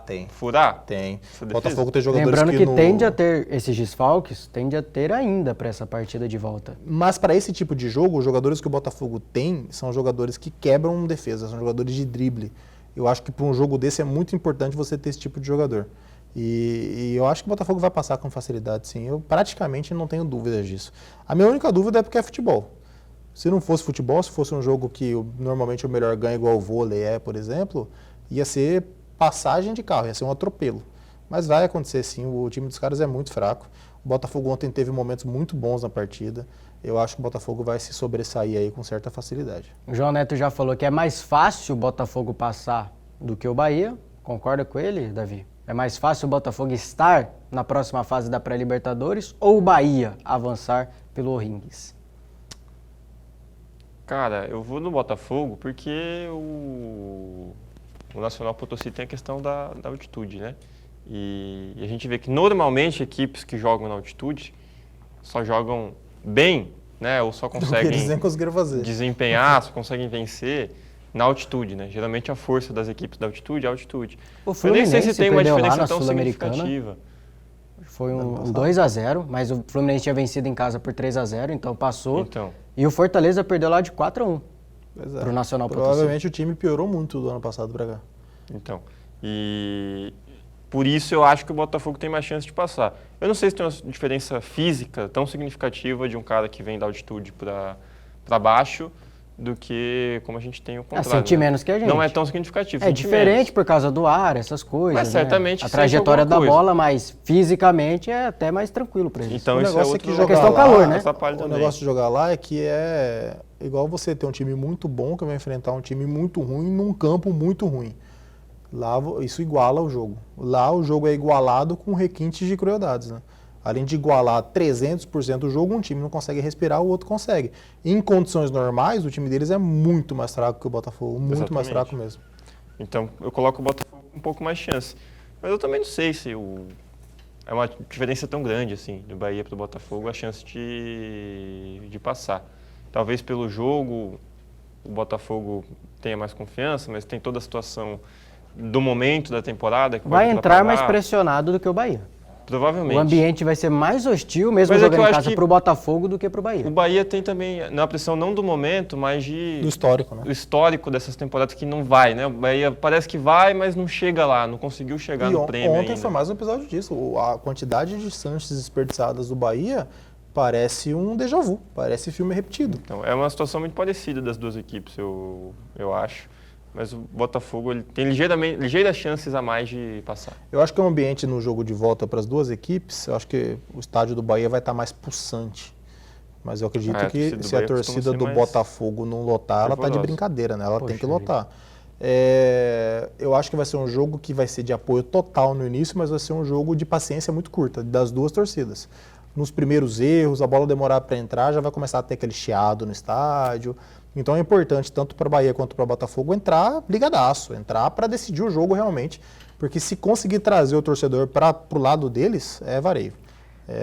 tem. furar? Tem. Essa O defesa? Botafogo tem jogadores Lembrando que no... tende a ter esses desfalques, tende a ter ainda para essa partida de volta. Mas para esse tipo de jogo, os jogadores que o Botafogo tem são jogadores que quebram defesa, são jogadores de drible. Eu acho que para um jogo desse é muito importante você ter esse tipo de jogador. E eu acho que o Botafogo vai passar com facilidade, sim. Eu praticamente não tenho dúvidas disso. A minha única dúvida é porque é futebol. Se não fosse futebol, se fosse um jogo que normalmente o melhor ganha igual o vôlei por exemplo, ia ser passagem de carro, ia ser um atropelo. Mas vai acontecer sim, o time dos caras é muito fraco. O Botafogo ontem teve momentos muito bons na partida. Eu acho que o Botafogo vai se sobressair aí com certa facilidade. O João Neto já falou que é mais fácil o Botafogo passar do que o Bahia. Concorda com ele, Davi? É mais fácil o Botafogo estar na próxima fase da pré-Libertadores ou o Bahia avançar pelo O'Higgins? Cara, eu vou no Botafogo porque o Nacional Potosí tem a questão da altitude, né? E a gente vê que normalmente equipes que jogam na altitude só jogam bem, né? Ou só conseguem Eles nem conseguiram fazer. desempenhar, só conseguem vencer na altitude, né? Geralmente a força das equipes da altitude é a altitude. O Eu nem sei se Fluminense tem uma perdeu lá diferença na tão Sul-Americana. significativa. Foi um 2-0, mas o Fluminense tinha vencido em casa por 3-0, então passou. Então, E o Fortaleza perdeu lá de 4-1 Pois é. pro Nacional Potosí. Provavelmente o time piorou muito do ano passado pra cá. então. E por isso eu acho que o Botafogo tem mais chance de passar. Eu não sei se tem uma diferença física tão significativa de um cara que vem da altitude para baixo do que como a gente tem o contrário. Sentir né? menos que a gente. Não é tão significativo. É sentir diferente menos. por causa do ar, essas coisas. Mas certamente né? A sente trajetória da alguma coisa. bola, mas fisicamente é até mais tranquilo pra eles. Então O isso é negócio é outro que A jogar questão lá, calor, né? atrapalha O também. negócio de jogar lá é que é igual você ter um time muito bom que vai enfrentar um time muito ruim num campo muito ruim. Lá isso iguala o jogo. Lá o jogo é igualado com requintes de crueldades, né? Além de igualar 300% o jogo, um time não consegue respirar, o outro consegue. Em condições normais, o time deles é muito mais fraco que o Botafogo, muito mais Exatamente. fraco mesmo. Então eu coloco o Botafogo com um pouco mais chance. Mas eu também não sei se é uma diferença tão grande assim, do Bahia para o Botafogo, a chance de passar. Talvez pelo jogo o Botafogo tenha mais confiança, mas tem toda a situação do momento da temporada que Vai pode entrar mais atrapalhar. pressionado do que o Bahia. Provavelmente. O ambiente vai ser mais hostil, mesmo Mas é que jogando eu em acho casa, que pro Botafogo do que pro Bahia. O Bahia tem também, na pressão não do momento, mas Do histórico, né? o histórico dessas temporadas que não vai, né? O Bahia parece que vai, mas não chega lá, não conseguiu chegar E no prêmio ontem ainda. foi mais um episódio disso. A quantidade de chances desperdiçadas do Bahia parece um déjà vu, parece filme repetido. Então, é uma situação muito parecida das duas equipes, eu acho. Mas o Botafogo ele tem ligeiras chances a mais de passar. Eu acho que o ambiente no jogo de volta para as duas equipes, eu acho que o estádio do Bahia vai estar mais pulsante. Mas eu acredito a torcida que do se a Bahia costuma torcida ser do mais Botafogo não lotar, ela está de fervorosa. brincadeira, né? Ela tem que Poxa lotar. Eu acho que vai ser um jogo que vai ser de apoio total no início, mas vai ser um jogo de paciência muito curta, das duas torcidas. Nos primeiros erros, a bola demorar para entrar, já vai começar a ter aquele chiado no estádio. Então é importante, tanto para a Bahia quanto para o Botafogo, entrar ligadaço, entrar para decidir o jogo realmente. Porque se conseguir trazer o torcedor para o lado deles, é vareio.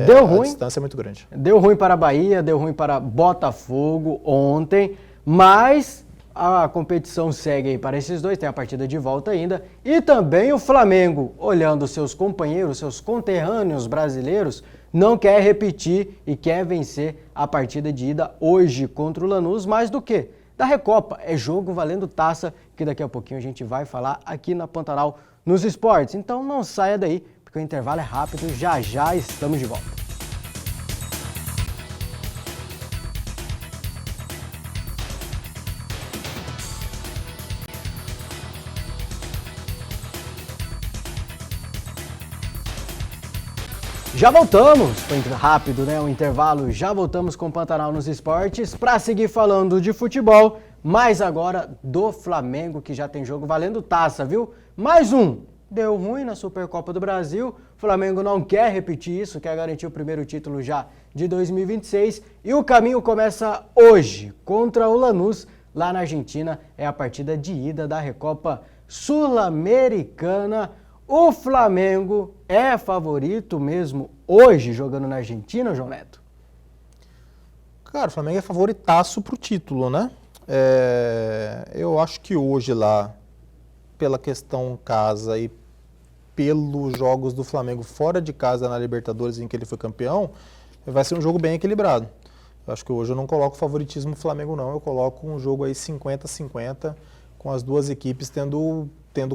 Deu A ruim. distância é muito grande. Deu ruim para a Bahia, deu ruim para Botafogo ontem, mas a competição segue aí para esses dois, tem a partida de volta ainda. E também o Flamengo, olhando seus companheiros, seus conterrâneos brasileiros, não quer repetir e quer vencer a partida de ida hoje contra o Lanús, mais do que da Recopa. É jogo valendo taça, que daqui a pouquinho a gente vai falar aqui na Pantanal nos esportes. Então não saia daí, porque o intervalo é rápido, já já estamos de volta. Já voltamos, foi rápido, né? O intervalo, já voltamos com o Pantanal nos esportes para seguir falando de futebol, mas agora do Flamengo, que já tem jogo valendo taça, viu? Mais um, deu ruim na Supercopa do Brasil, o Flamengo não quer repetir isso, quer garantir o primeiro título já de 2026 e o caminho começa hoje contra o Lanús, lá na Argentina. É a partida de ida da Recopa Sul-Americana. O Flamengo é favorito mesmo hoje jogando na Argentina, João Neto? Cara, o Flamengo é favoritaço pro título, né? Eu acho que hoje lá, pela questão casa e pelos jogos do Flamengo fora de casa na Libertadores em que ele foi campeão, vai ser um jogo bem equilibrado. Eu acho que hoje eu não coloco favoritismo do Flamengo não, eu coloco um jogo aí 50-50, com as duas equipes tendo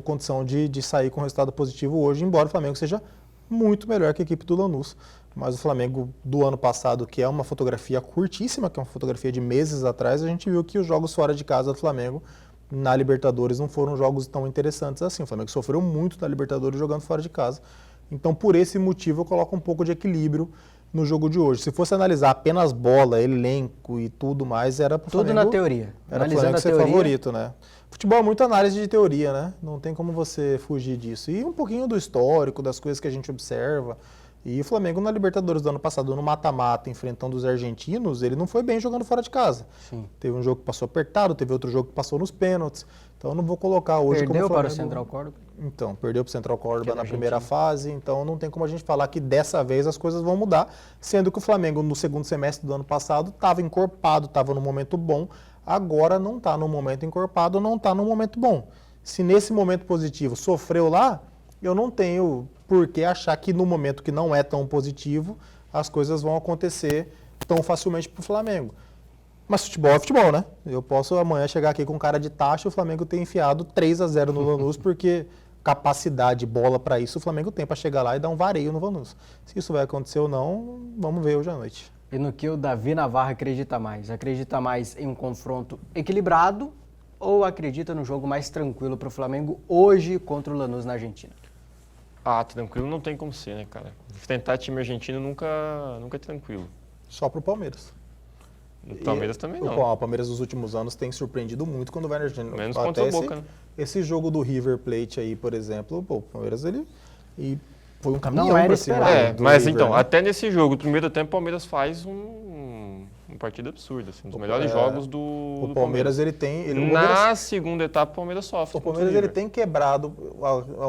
condição de sair com resultado positivo hoje, embora o Flamengo seja muito melhor que a equipe do Lanús. Mas o Flamengo do ano passado, que é uma fotografia curtíssima, que é uma fotografia de meses atrás, a gente viu que os jogos fora de casa do Flamengo na Libertadores não foram jogos tão interessantes assim. O Flamengo sofreu muito na Libertadores jogando fora de casa. Então, por esse motivo, eu coloco um pouco de equilíbrio no jogo de hoje. Se fosse analisar apenas bola, elenco e tudo mais, era pro Flamengo... Tudo na teoria. Era pro Flamengo ser favorito, né? Futebol é muita análise de teoria, né? Não tem como você fugir disso. E um pouquinho do histórico, das coisas que a gente observa. E o Flamengo na Libertadores do ano passado, no mata-mata, enfrentando os argentinos, ele não foi bem jogando fora de casa. Sim. Teve um jogo que passou apertado, teve outro jogo que passou nos pênaltis. Então eu não vou colocar hoje Perdeu como Flamengo... para o Central Córdoba? Então, perdeu para o Central Córdoba na Argentina. primeira fase, então não tem como a gente falar que dessa vez as coisas vão mudar, sendo que o Flamengo no segundo semestre do ano passado estava encorpado, estava num momento bom, agora não está num momento encorpado, não está num momento bom. Se nesse momento positivo sofreu lá, eu não tenho por que achar que no momento que não é tão positivo, as coisas vão acontecer tão facilmente para o Flamengo. Mas futebol é futebol, né? Eu posso amanhã chegar aqui com cara de taxa e o Flamengo ter enfiado 3-0 no Lanús, porque capacidade, bola para isso, o Flamengo tem para chegar lá e dar um vareio no Lanús. Se isso vai acontecer ou não, vamos ver hoje à noite. E no que o Davi Navarro acredita mais? Acredita mais em um confronto equilibrado ou acredita no jogo mais tranquilo para o Flamengo hoje contra o Lanús na Argentina? Ah, tranquilo não tem como ser, né, cara? Enfrentar time argentino nunca é tranquilo. Só pro Palmeiras. O Palmeiras também não. O Palmeiras nos últimos anos tem surpreendido muito quando vai na Argentina. Menos contra o Boca, né? Esse jogo do River Plate aí, por exemplo, o Palmeiras e foi um caminhão Não era pra cima esperado. do Mas River, então, né? até nesse jogo, no primeiro tempo, o Palmeiras faz uma partida absurda, assim, um dos melhores jogos do O Palmeiras, ele tem... Na segunda etapa, o Palmeiras sofre. O Palmeiras ele tem quebrado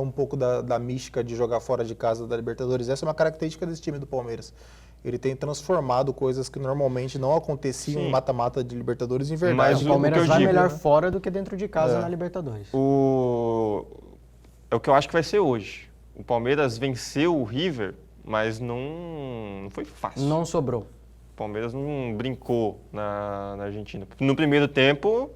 um pouco da mística de jogar fora de casa da Libertadores. Essa é uma característica desse time do Palmeiras. Ele tem transformado coisas que normalmente não aconteciam em mata-mata de Libertadores em verdade. Mas O Palmeiras o que eu vai digo, melhor né? fora do que dentro de casa na Libertadores. É o que eu acho que vai ser hoje. O Palmeiras venceu o River, mas não foi fácil. Não sobrou. O Palmeiras não brincou na Argentina. No primeiro tempo,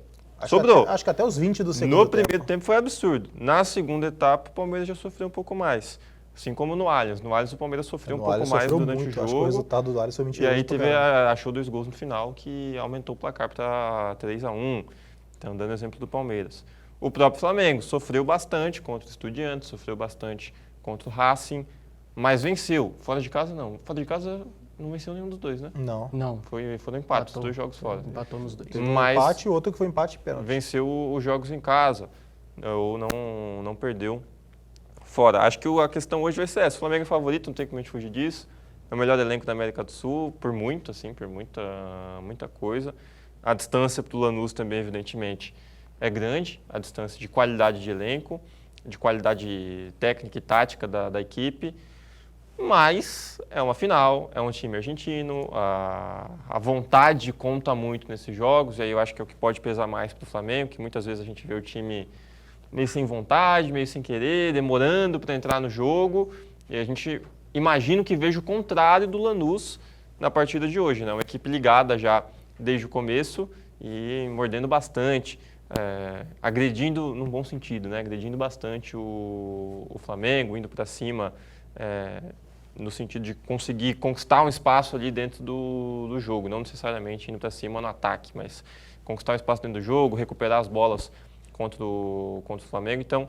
sobrou. Acho que até os 20 do segundo No primeiro tempo foi absurdo. Na segunda etapa, o Palmeiras já sofreu um pouco mais. Assim como no Allianz. No Allianz, o Palmeiras sofreu um pouco mais durante o jogo. Acho que o resultado do Allianz foi E mentiroso. aí achou 2 gols no final, que aumentou o placar para 3-1. Então, dando exemplo do Palmeiras. O próprio Flamengo sofreu bastante contra o Estudiantes, sofreu bastante contra o Racing, mas venceu. Fora de casa, não. Fora de casa, não venceu nenhum dos dois, né? Não. Foram empates, os 2 jogos fora. Empatou nos dois. Um Mas empate e outro que foi empate e pênalti. venceu os jogos em casa, ou não perdeu fora. Acho que a questão hoje vai ser essa. O Flamengo é favorito, não tem como a gente fugir disso. É o melhor elenco da América do Sul, por muito, assim, por muita coisa. A distância para o Lanús também, evidentemente, é grande. A distância de qualidade de elenco, de qualidade técnica e tática da equipe. Mas é uma final, é um time argentino, a vontade conta muito nesses jogos, e aí eu acho que é o que pode pesar mais para o Flamengo, que muitas vezes a gente vê o time meio sem vontade, meio sem querer, demorando para entrar no jogo, e a gente imagina que veja o contrário do Lanús na partida de hoje, né? Uma equipe ligada já desde o começo e mordendo bastante, agredindo num bom sentido, né? Agredindo bastante o Flamengo, indo para cima, no sentido de conseguir conquistar um espaço ali dentro do jogo, não necessariamente indo para cima no ataque, mas conquistar um espaço dentro do jogo, recuperar as bolas contra o Flamengo. Então,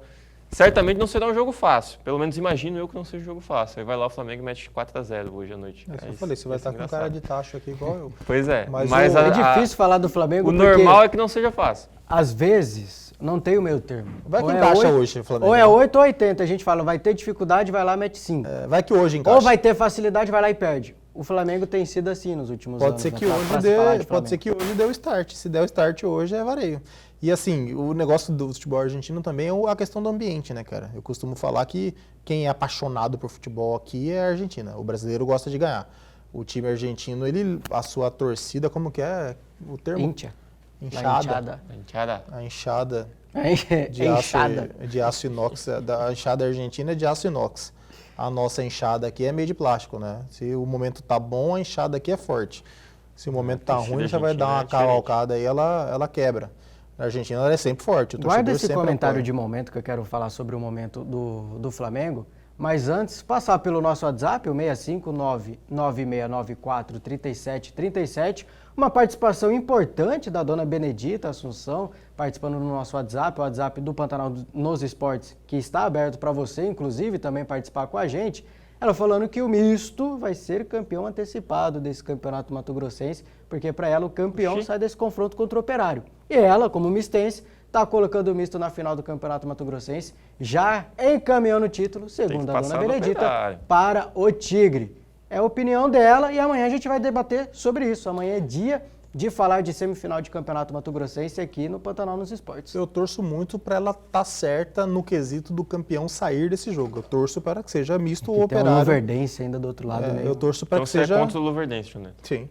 certamente não será um jogo fácil. Pelo menos imagino eu que não seja um jogo fácil. Aí vai lá o Flamengo e mete 4-0 hoje à noite. Eu falei, você vai estar com cara de tacho aqui igual eu. Pois é. Mas É difícil falar do Flamengo o porque normal é que não seja fácil. às vezes não tem o meio termo. Vai que Ou encaixa 8, hoje o Flamengo. Ou é 8 ou 80. A gente fala, vai ter dificuldade, vai lá, mete 5. Vai que hoje encaixa. Ou vai ter facilidade, vai lá e perde. o Flamengo tem sido assim nos últimos Pode anos. ser né? que Pra hoje se falar dê, de pode Flamengo. ser que hoje deu start. Se der o start hoje é vareio. E assim, o negócio do futebol argentino também é a questão do ambiente, né, cara? Eu costumo falar que quem é apaixonado por futebol aqui é a Argentina. O brasileiro gosta de ganhar. O time argentino, a sua torcida, como que é o termo? Íntia. Inchada. Enteada. A inchada de É aço, inchada. de aço inox. A inchada argentina é de aço inox. A nossa inchada aqui é meio de plástico, né? Se o momento tá bom, a inchada aqui é forte. Se o momento tá torcida ruim, já vai dar argentina uma é diferente. cavalcada aí, ela quebra. A Argentina ela é sempre forte. O Guarda torcedor esse sempre comentário apoia. de momento que eu quero falar sobre o momento do Flamengo. Mas antes, passar pelo nosso WhatsApp, o 659-9694-3737. Uma participação importante da dona Benedita Assunção, participando no nosso WhatsApp, o WhatsApp do Pantanal nos Esportes, que está aberto para você, inclusive, também participar com a gente. Ela falando que o misto vai ser campeão antecipado desse campeonato mato-grossense, porque para ela o campeão sai desse confronto contra o Operário. E ela, como mistense, está colocando o misto na final do Campeonato Mato-Grossense, já encaminhando o título, segundo a dona passar do Benedita, Operário. para o Tigre. É a opinião dela e amanhã a gente vai debater sobre isso. Amanhã é dia de falar de semifinal de Campeonato Mato-Grossense aqui no Pantanal nos Esportes. Eu torço muito para ela estar certa no quesito do campeão sair desse jogo. Eu torço para que seja misto ou Tem um Operário. Luverdense ainda do outro lado. Eu torço para Então que você seja... é contra o Luverdense, Junete. Sim,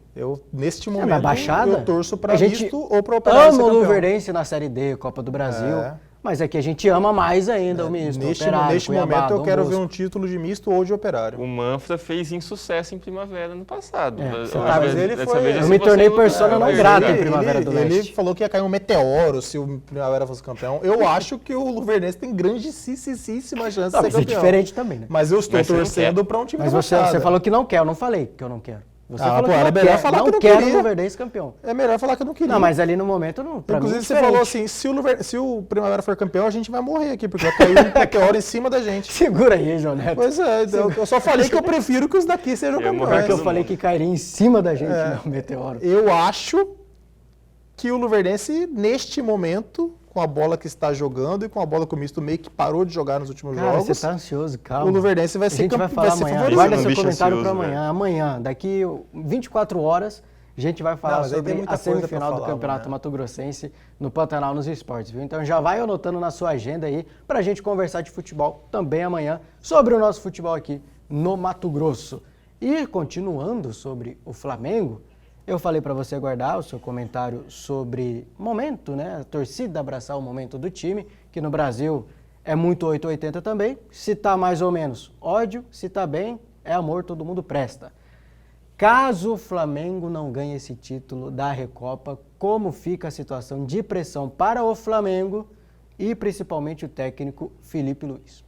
neste Mas momento Baixada, eu torço para a gente misto ou para Operário ser ama o campeão. Luverdense na Série D, Copa do Brasil. É. Mas é que a gente ama mais ainda o misto, Neste Operário, Cuiabá, momento eu Dom quero ver Bosco. um título de misto ou de Operário. O Manfra fez insucesso em Primavera no passado. você Eu tá- acho mas que ele dessa foi- vez eu assim me você tornei não- persona não é, grata é, em Primavera do Ele Leste. falou que ia cair um meteoro se o Primavera fosse campeão. Eu acho que o Luverdense tem grandíssima chance Não, de mas ser é campeão. diferente também, né? Mas eu estou Mas você não torcendo quer. para um time Mas da você Baixada. falou que não quer, eu não falei que eu não quero. Você Ah, falou pô, que era não melhor quer, falar que não não quero queria. o Luverdense campeão. É melhor falar que eu não queria. Não, mas ali no momento, não, pra Inclusive mim, você diferente. falou assim, se o Primavera for campeão, a gente vai morrer aqui, porque vai cair um meteoro em cima da gente. Segura aí, João Neto. Pois é, eu só falei que eu prefiro que os daqui sejam Eu ia morrer Porque campeões. eu falei que cairia em cima da gente, É. né, o meteoro. Eu acho que o Luverdense, neste momento, com a bola que está jogando e com a bola que o misto meio que parou de jogar nos últimos Cara, jogos, você tá ansioso, calma. o Luverdense vai A ser gente vai campe- falar vai ser amanhã. favorito. Guarda Um seu bicho comentário ansioso, para amanhã. Amanhã, daqui 24 horas, a gente vai falar Não, mas aí sobre tem muita a coisa pra semifinal do falar Campeonato amanhã. Mato Grossense no Pantanal nos Esportes, viu? Então já vai anotando na sua agenda aí pra gente conversar de futebol também amanhã sobre o nosso futebol aqui no Mato Grosso. E continuando sobre o Flamengo, eu falei para você guardar o seu comentário sobre momento, né? A torcida abraçar o momento do time, que no Brasil é muito 880 também. Se tá mais ou menos, ódio. Se tá bem, é amor, todo mundo presta. Caso o Flamengo não ganhe esse título da Recopa, como fica a situação de pressão para o Flamengo e principalmente o técnico Felipe Luiz?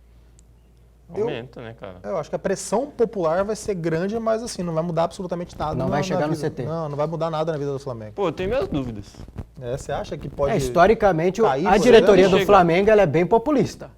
Aumenta, né, cara? Eu acho que a pressão popular vai ser grande, mas assim, não vai mudar absolutamente nada. Não vai chegar no vida. CT. Não vai mudar nada na vida do Flamengo. Pô, eu tenho minhas dúvidas. Você acha que pode... Historicamente, cair, a por diretoria exemplo? do Flamengo ela é bem populista.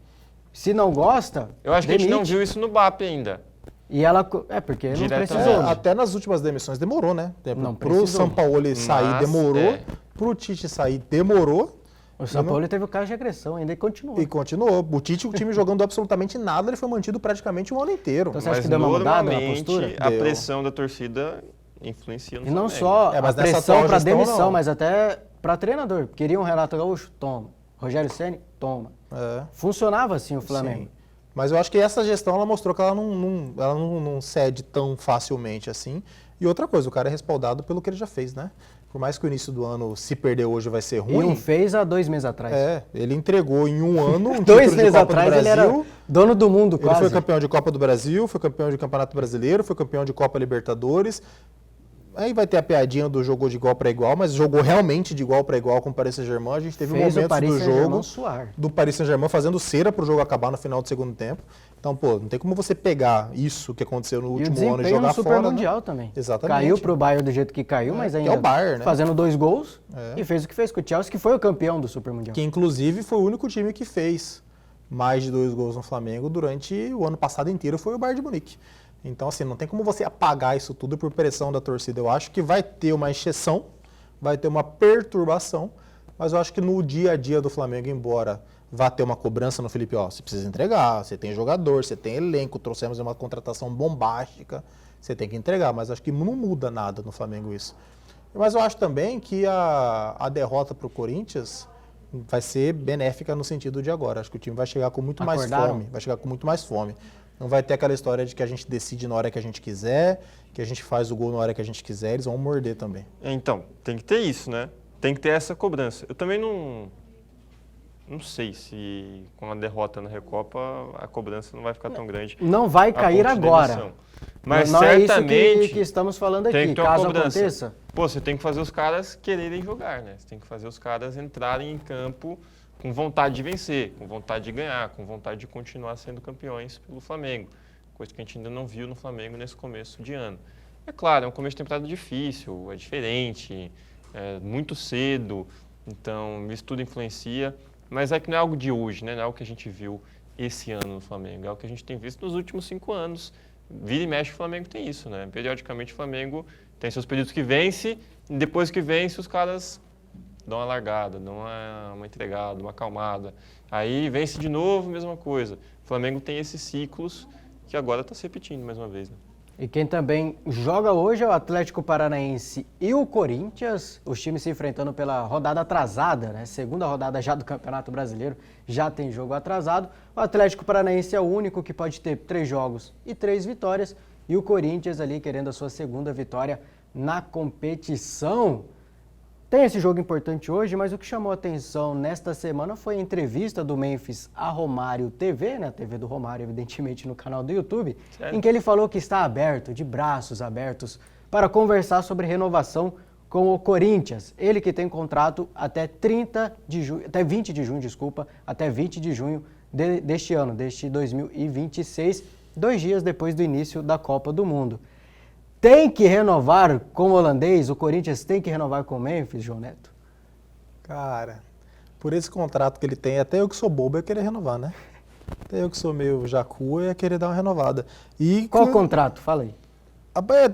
Se não gosta, Eu acho que a gente não demite. viu isso no BAP ainda. E ela... porque não Diretamente. precisou. né? Até nas últimas demissões demorou, né? Não Pro precisou. São Paulo sair Mas, demorou, pro Tite sair demorou. O São Paulo teve o caso de agressão ainda e continuou. E continuou. O Tite, o time jogando absolutamente nada, ele foi mantido praticamente um ano inteiro. Então, você acha que deu uma mudada na postura? a Deu. pressão da torcida influencia no E não Flamengo. só É, mas a nessa pressão atual para gestão, demissão, não. mas até para treinador. Queriam o Renato Gaúcho? Toma. Rogério Ceni? Toma. É, Funcionava assim o Flamengo. sim. Mas eu acho que essa gestão ela mostrou que ela não cede tão facilmente assim. E outra coisa, o cara é respaldado pelo que ele já fez, né? Por mais que o início do ano, se perder hoje, vai ser E ruim. um fez há 2 meses atrás. Ele entregou em um ano um 2 título de meses Copa atrás do ele Brasil. era dono do mundo Ele quase. foi campeão de Copa do Brasil, foi campeão de Campeonato Brasileiro, foi campeão de Copa Libertadores. Aí vai ter a piadinha do jogou de igual para igual, mas jogou realmente de igual para igual com o Paris Saint-Germain. A gente teve Fez o momentos Paris do Saint-Germain jogo suar. do Paris Saint-Germain fazendo cera para o jogo acabar no final do segundo tempo. Então, pô, não tem como você pegar isso que aconteceu no E o último ano e desempenho jogar no Super fora. Mundial né? também. Exatamente. Caiu pro Bayern do jeito que caiu, mas que é ainda o Bayern, né? fazendo 2 gols É. e fez o que fez com o Chelsea, que foi o campeão do Super Mundial. Que inclusive foi o único time que fez mais de 2 gols no Flamengo durante o ano passado inteiro, foi o Bayern de Munique. Então, assim, não tem como você apagar isso tudo por pressão da torcida. Eu acho que vai ter uma exceção, vai ter uma perturbação, mas eu acho que no dia a dia do Flamengo, embora vá ter uma cobrança no Felipe, ó, você precisa entregar, você tem jogador, você tem elenco, trouxemos uma contratação bombástica, você tem que entregar, mas acho que não muda nada no Flamengo isso. Mas eu acho também que a derrota para o Corinthians vai ser benéfica no sentido de agora. Acho que o time vai chegar com muito mais fome. Vai chegar com muito mais fome. Não vai ter aquela história de que a gente decide na hora que a gente quiser, que a gente faz o gol na hora que a gente quiser, eles vão morder também. Então, tem que ter isso, né? Tem que ter essa cobrança. Eu também não sei se com a derrota na Recopa a cobrança não vai ficar tão grande. Não vai cair agora. Mas não certamente é isso que estamos falando aqui, caso aconteça. Pô, você tem que fazer os caras quererem jogar, né? Você tem que fazer os caras entrarem em campo com vontade de vencer, com vontade de ganhar, com vontade de continuar sendo campeões pelo Flamengo. Coisa que a gente ainda não viu no Flamengo nesse começo de ano. É claro, é um começo de temporada difícil, é diferente, é muito cedo, então isso tudo influencia. Mas é que não é algo de hoje, né? Não é algo que a gente viu esse ano no Flamengo, é algo que a gente tem visto nos últimos 5 anos. Vira e mexe, o Flamengo tem isso, né? Periodicamente o Flamengo tem seus períodos que vence, e depois que vence os caras dão uma largada, dão uma entregada, uma acalmada. Aí vence de novo, mesma coisa. O Flamengo tem esses ciclos que agora está se repetindo mais uma vez, né? E quem também joga hoje é o Atlético Paranaense e o Corinthians, os times se enfrentando pela rodada atrasada, né? Segunda rodada já do Campeonato Brasileiro, já tem jogo atrasado. O Atlético Paranaense é o único que pode ter 3 jogos e 3 vitórias, e o Corinthians ali querendo a sua segunda vitória na competição. Tem esse jogo importante hoje, mas o que chamou a atenção nesta semana foi a entrevista do Memphis à Romário TV, né? A TV do Romário, evidentemente, no canal do YouTube, Sério? em que ele falou que está aberto, de braços abertos, para conversar sobre renovação com o Corinthians. Ele que tem contrato até 20 de junho, até 20 de junho deste ano, deste 2026, 2 dias depois do início da Copa do Mundo. Tem que renovar com o holandês? O Corinthians tem que renovar com o Memphis, João Neto? Cara, por esse contrato que ele tem, até eu que sou bobo ia querer renovar, né? Até eu que sou meio jacu ia querer dar uma renovada. E Qual o contrato? Fala aí.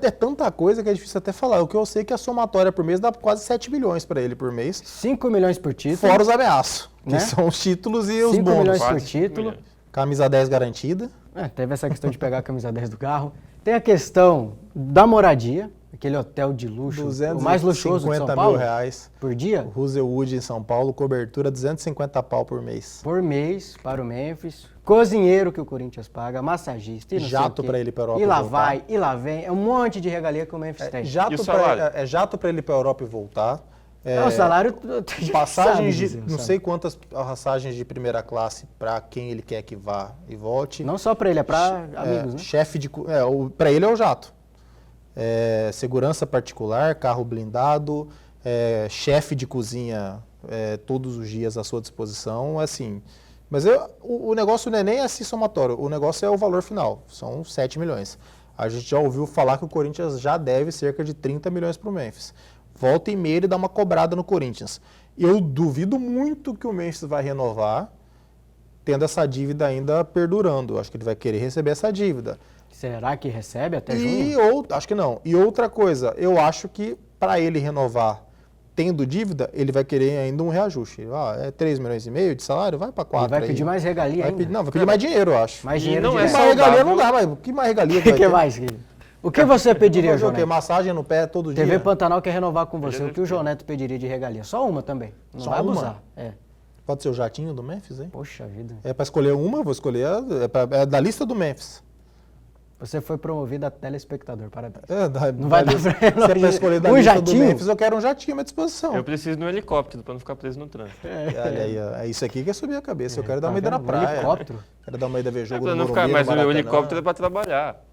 É tanta coisa que é difícil até falar. O que eu sei é que a somatória por mês dá quase 7 milhões para ele por mês. 5 milhões por título. Fora os ameaços, que Né? são os títulos e os 5 bônus. milhões por Quase 5 título. milhões. Camisa 10 garantida. Teve essa questão de pegar a camisa 10 do carro. Tem a questão da moradia, aquele hotel de luxo, o mais luxuoso de São Paulo. R$250 mil. Por dia? O Rosewood em São Paulo, cobertura 250 pau por mês. Por mês para o Memphis. Cozinheiro que o Corinthians paga, massagista e não sei Jato o quê. pra ele ir pra Europa E lá e voltar. vai, e lá vem. É um monte de regalia que o Memphis tem. E o Jato salário? jato para ele ir para Europa e voltar. O salário... Passagens sabe de dizer, não sabe? sei quantas passagens de primeira classe para quem ele quer que vá e volte. Não só para ele, é para amigos, né? Chefe de para ele é o jato. Segurança particular, carro blindado, chefe de cozinha todos os dias à sua disposição, assim. Mas o negócio não é nem assim somatório, o negócio é o valor final, são 7 milhões. A gente já ouviu falar que o Corinthians já deve cerca de 30 milhões para o Memphis. Volta e meia ele dá uma cobrada no Corinthians. Eu duvido muito que o Memphis vai renovar, tendo essa dívida ainda perdurando. Eu acho que ele vai querer receber essa dívida. Será que recebe até junho? Acho que não. E outra coisa, eu acho que para ele renovar tendo dívida, ele vai querer ainda um reajuste. É 3 milhões e meio de salário? Vai para 4 Ele vai pedir mais regalia ainda. Vai pedir mais dinheiro, eu acho. Mais E dinheiro não de é Mais saudável. regalia não dá, mas que mais regalia O que vai ter? mais, querido? O que você pediria, Fazer João o quê? Neto? Massagem no pé todo TV dia? Pantanal quer renovar com você. Beleza, O que o João Neto pediria de regalia? Só uma também. Não Só vai uma? abusar. Pode ser o jatinho do Memphis, hein? Poxa vida. É para escolher uma, vou escolher é da lista do Memphis. Você foi promovido a telespectador, parabéns. Não vai dar pra Se é para escolher da um lista jatinho? do Memphis, eu quero um jatinho à minha disposição. Eu preciso de um helicóptero para não ficar preso no trânsito. Olha aí, ó, é isso aqui que é subir a cabeça. Eu quero dar uma ida vendo? na Um praia. helicóptero? Quero dar uma ida ver jogo Para no não Morumbi, ficar, mas no o Maracanã. helicóptero é para trabalhar.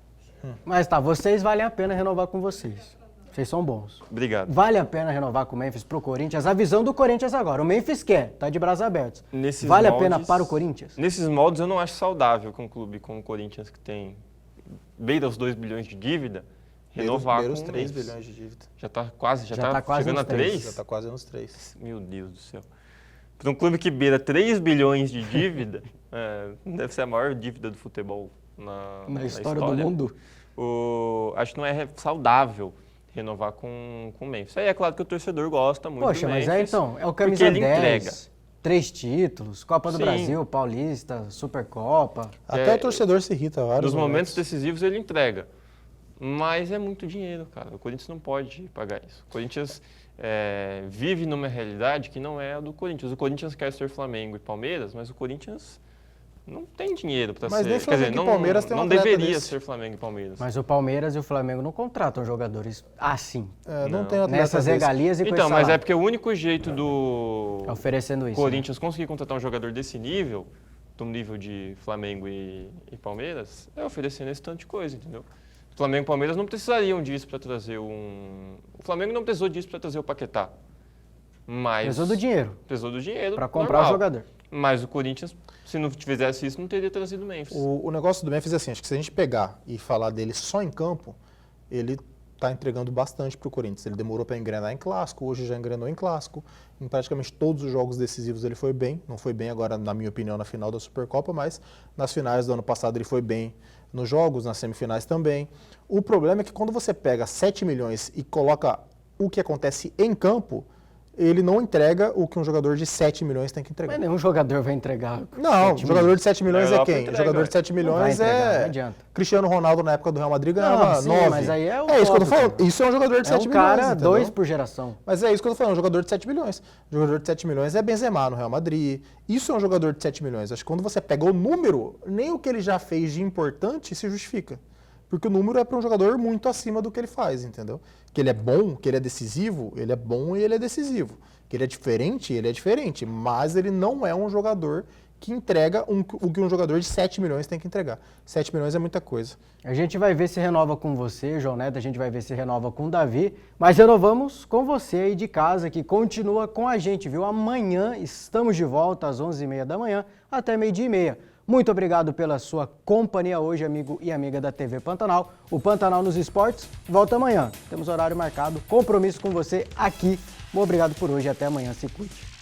Mas tá, vocês valem a pena renovar com vocês. Vocês são bons. Obrigado. Vale a pena renovar com o Memphis pro Corinthians? A visão do Corinthians agora. O Memphis quer, tá de braços abertos. Nesses Vale a moldes- pena para o Corinthians? Nesses moldes eu não acho saudável com um clube como o Corinthians, que tem beira os 2 bilhões de dívida, renovar Beira com os o 3 Memphis. bilhões de dívida. Já tá quase, Já tá quase chegando nos a três. 3? Já está quase nos 3. Meu Deus do céu. Para um clube que beira 3 bilhões de dívida, deve ser a maior dívida do futebol na história do mundo. Acho que não é saudável renovar com o Memphis. Aí é claro que o torcedor gosta muito Poxa, do mas Memphis. então, é o porque camisa ele 10, entrega. 3 títulos, Copa do Sim. Brasil, Paulista, Supercopa. Até o torcedor se irrita vários Nos momentos decisivos ele entrega. Mas é muito dinheiro, cara. O Corinthians não pode pagar isso. O Corinthians vive numa realidade que não é a do Corinthians. O Corinthians quer ser Flamengo e Palmeiras, mas o Corinthians não tem dinheiro para ser. Mas nem Quer dizer, Flamengo e Palmeiras tem um não atleta deveria desse. ser Flamengo e Palmeiras. Mas o Palmeiras e o Flamengo não contratam jogadores assim, Não tem atleta nessas desse. regalias e com Então, esse mas salário. é porque o único jeito do Oferecendo isso. Corinthians conseguir contratar um jogador desse nível, do nível de Flamengo e Palmeiras, é oferecendo esse tanto de coisa, entendeu? O Flamengo e Palmeiras não precisariam disso para trazer O Flamengo não precisou disso para trazer o Paquetá. Mas Precisou do dinheiro precisou do dinheiro para comprar normal. o jogador. Mas o Corinthians, se não fizesse isso, não teria trazido o Memphis. O negócio do Memphis é assim, acho que se a gente pegar e falar dele só em campo, ele está entregando bastante para o Corinthians. Ele demorou para engrenar em clássico, hoje já engrenou em clássico. Em praticamente todos os jogos decisivos ele foi bem. Não foi bem agora, na minha opinião, na final da Supercopa, mas nas finais do ano passado ele foi bem nos jogos, nas semifinais também. O problema é que quando você pega 7 milhões e coloca o que acontece em campo, ele não entrega o que um jogador de 7 milhões tem que entregar. Mas nenhum jogador vai entregar. Não, jogador de 7 milhões Na é Europa quem? entrega, Jogador ué. de 7 Não vai milhões entregar, não é... adianta. Cristiano Ronaldo na época do Real Madrid Não, ganhava sim, 9. mas aí é o isso que eu tô top, falando. cara. Isso é um jogador de É 7 um milhões, cara, entendeu? 2 por geração. Mas é isso que eu tô falando, um jogador de 7 milhões. Jogador de 7 milhões é Benzema no Real Madrid. Isso é um jogador de 7 milhões. Acho que quando você pega o número, nem o que ele já fez de importante se justifica. Porque o número é para um jogador muito acima do que ele faz, entendeu? Que ele é bom, que ele é decisivo, ele é bom e ele é decisivo. Que ele é diferente, mas ele não é um jogador que entrega o que um jogador de 7 milhões tem que entregar. 7 milhões é muita coisa. A gente vai ver se renova com você, João Neto, a gente vai ver se renova com o Davi, mas renovamos com você aí de casa, que continua com a gente, viu? Amanhã estamos de volta às 11h30 da manhã até 12h30. Muito obrigado pela sua companhia hoje, amigo e amiga da TV Pantanal. O Pantanal nos Esportes volta amanhã. Temos horário marcado, compromisso com você aqui. Muito obrigado por hoje e até amanhã. Se cuide.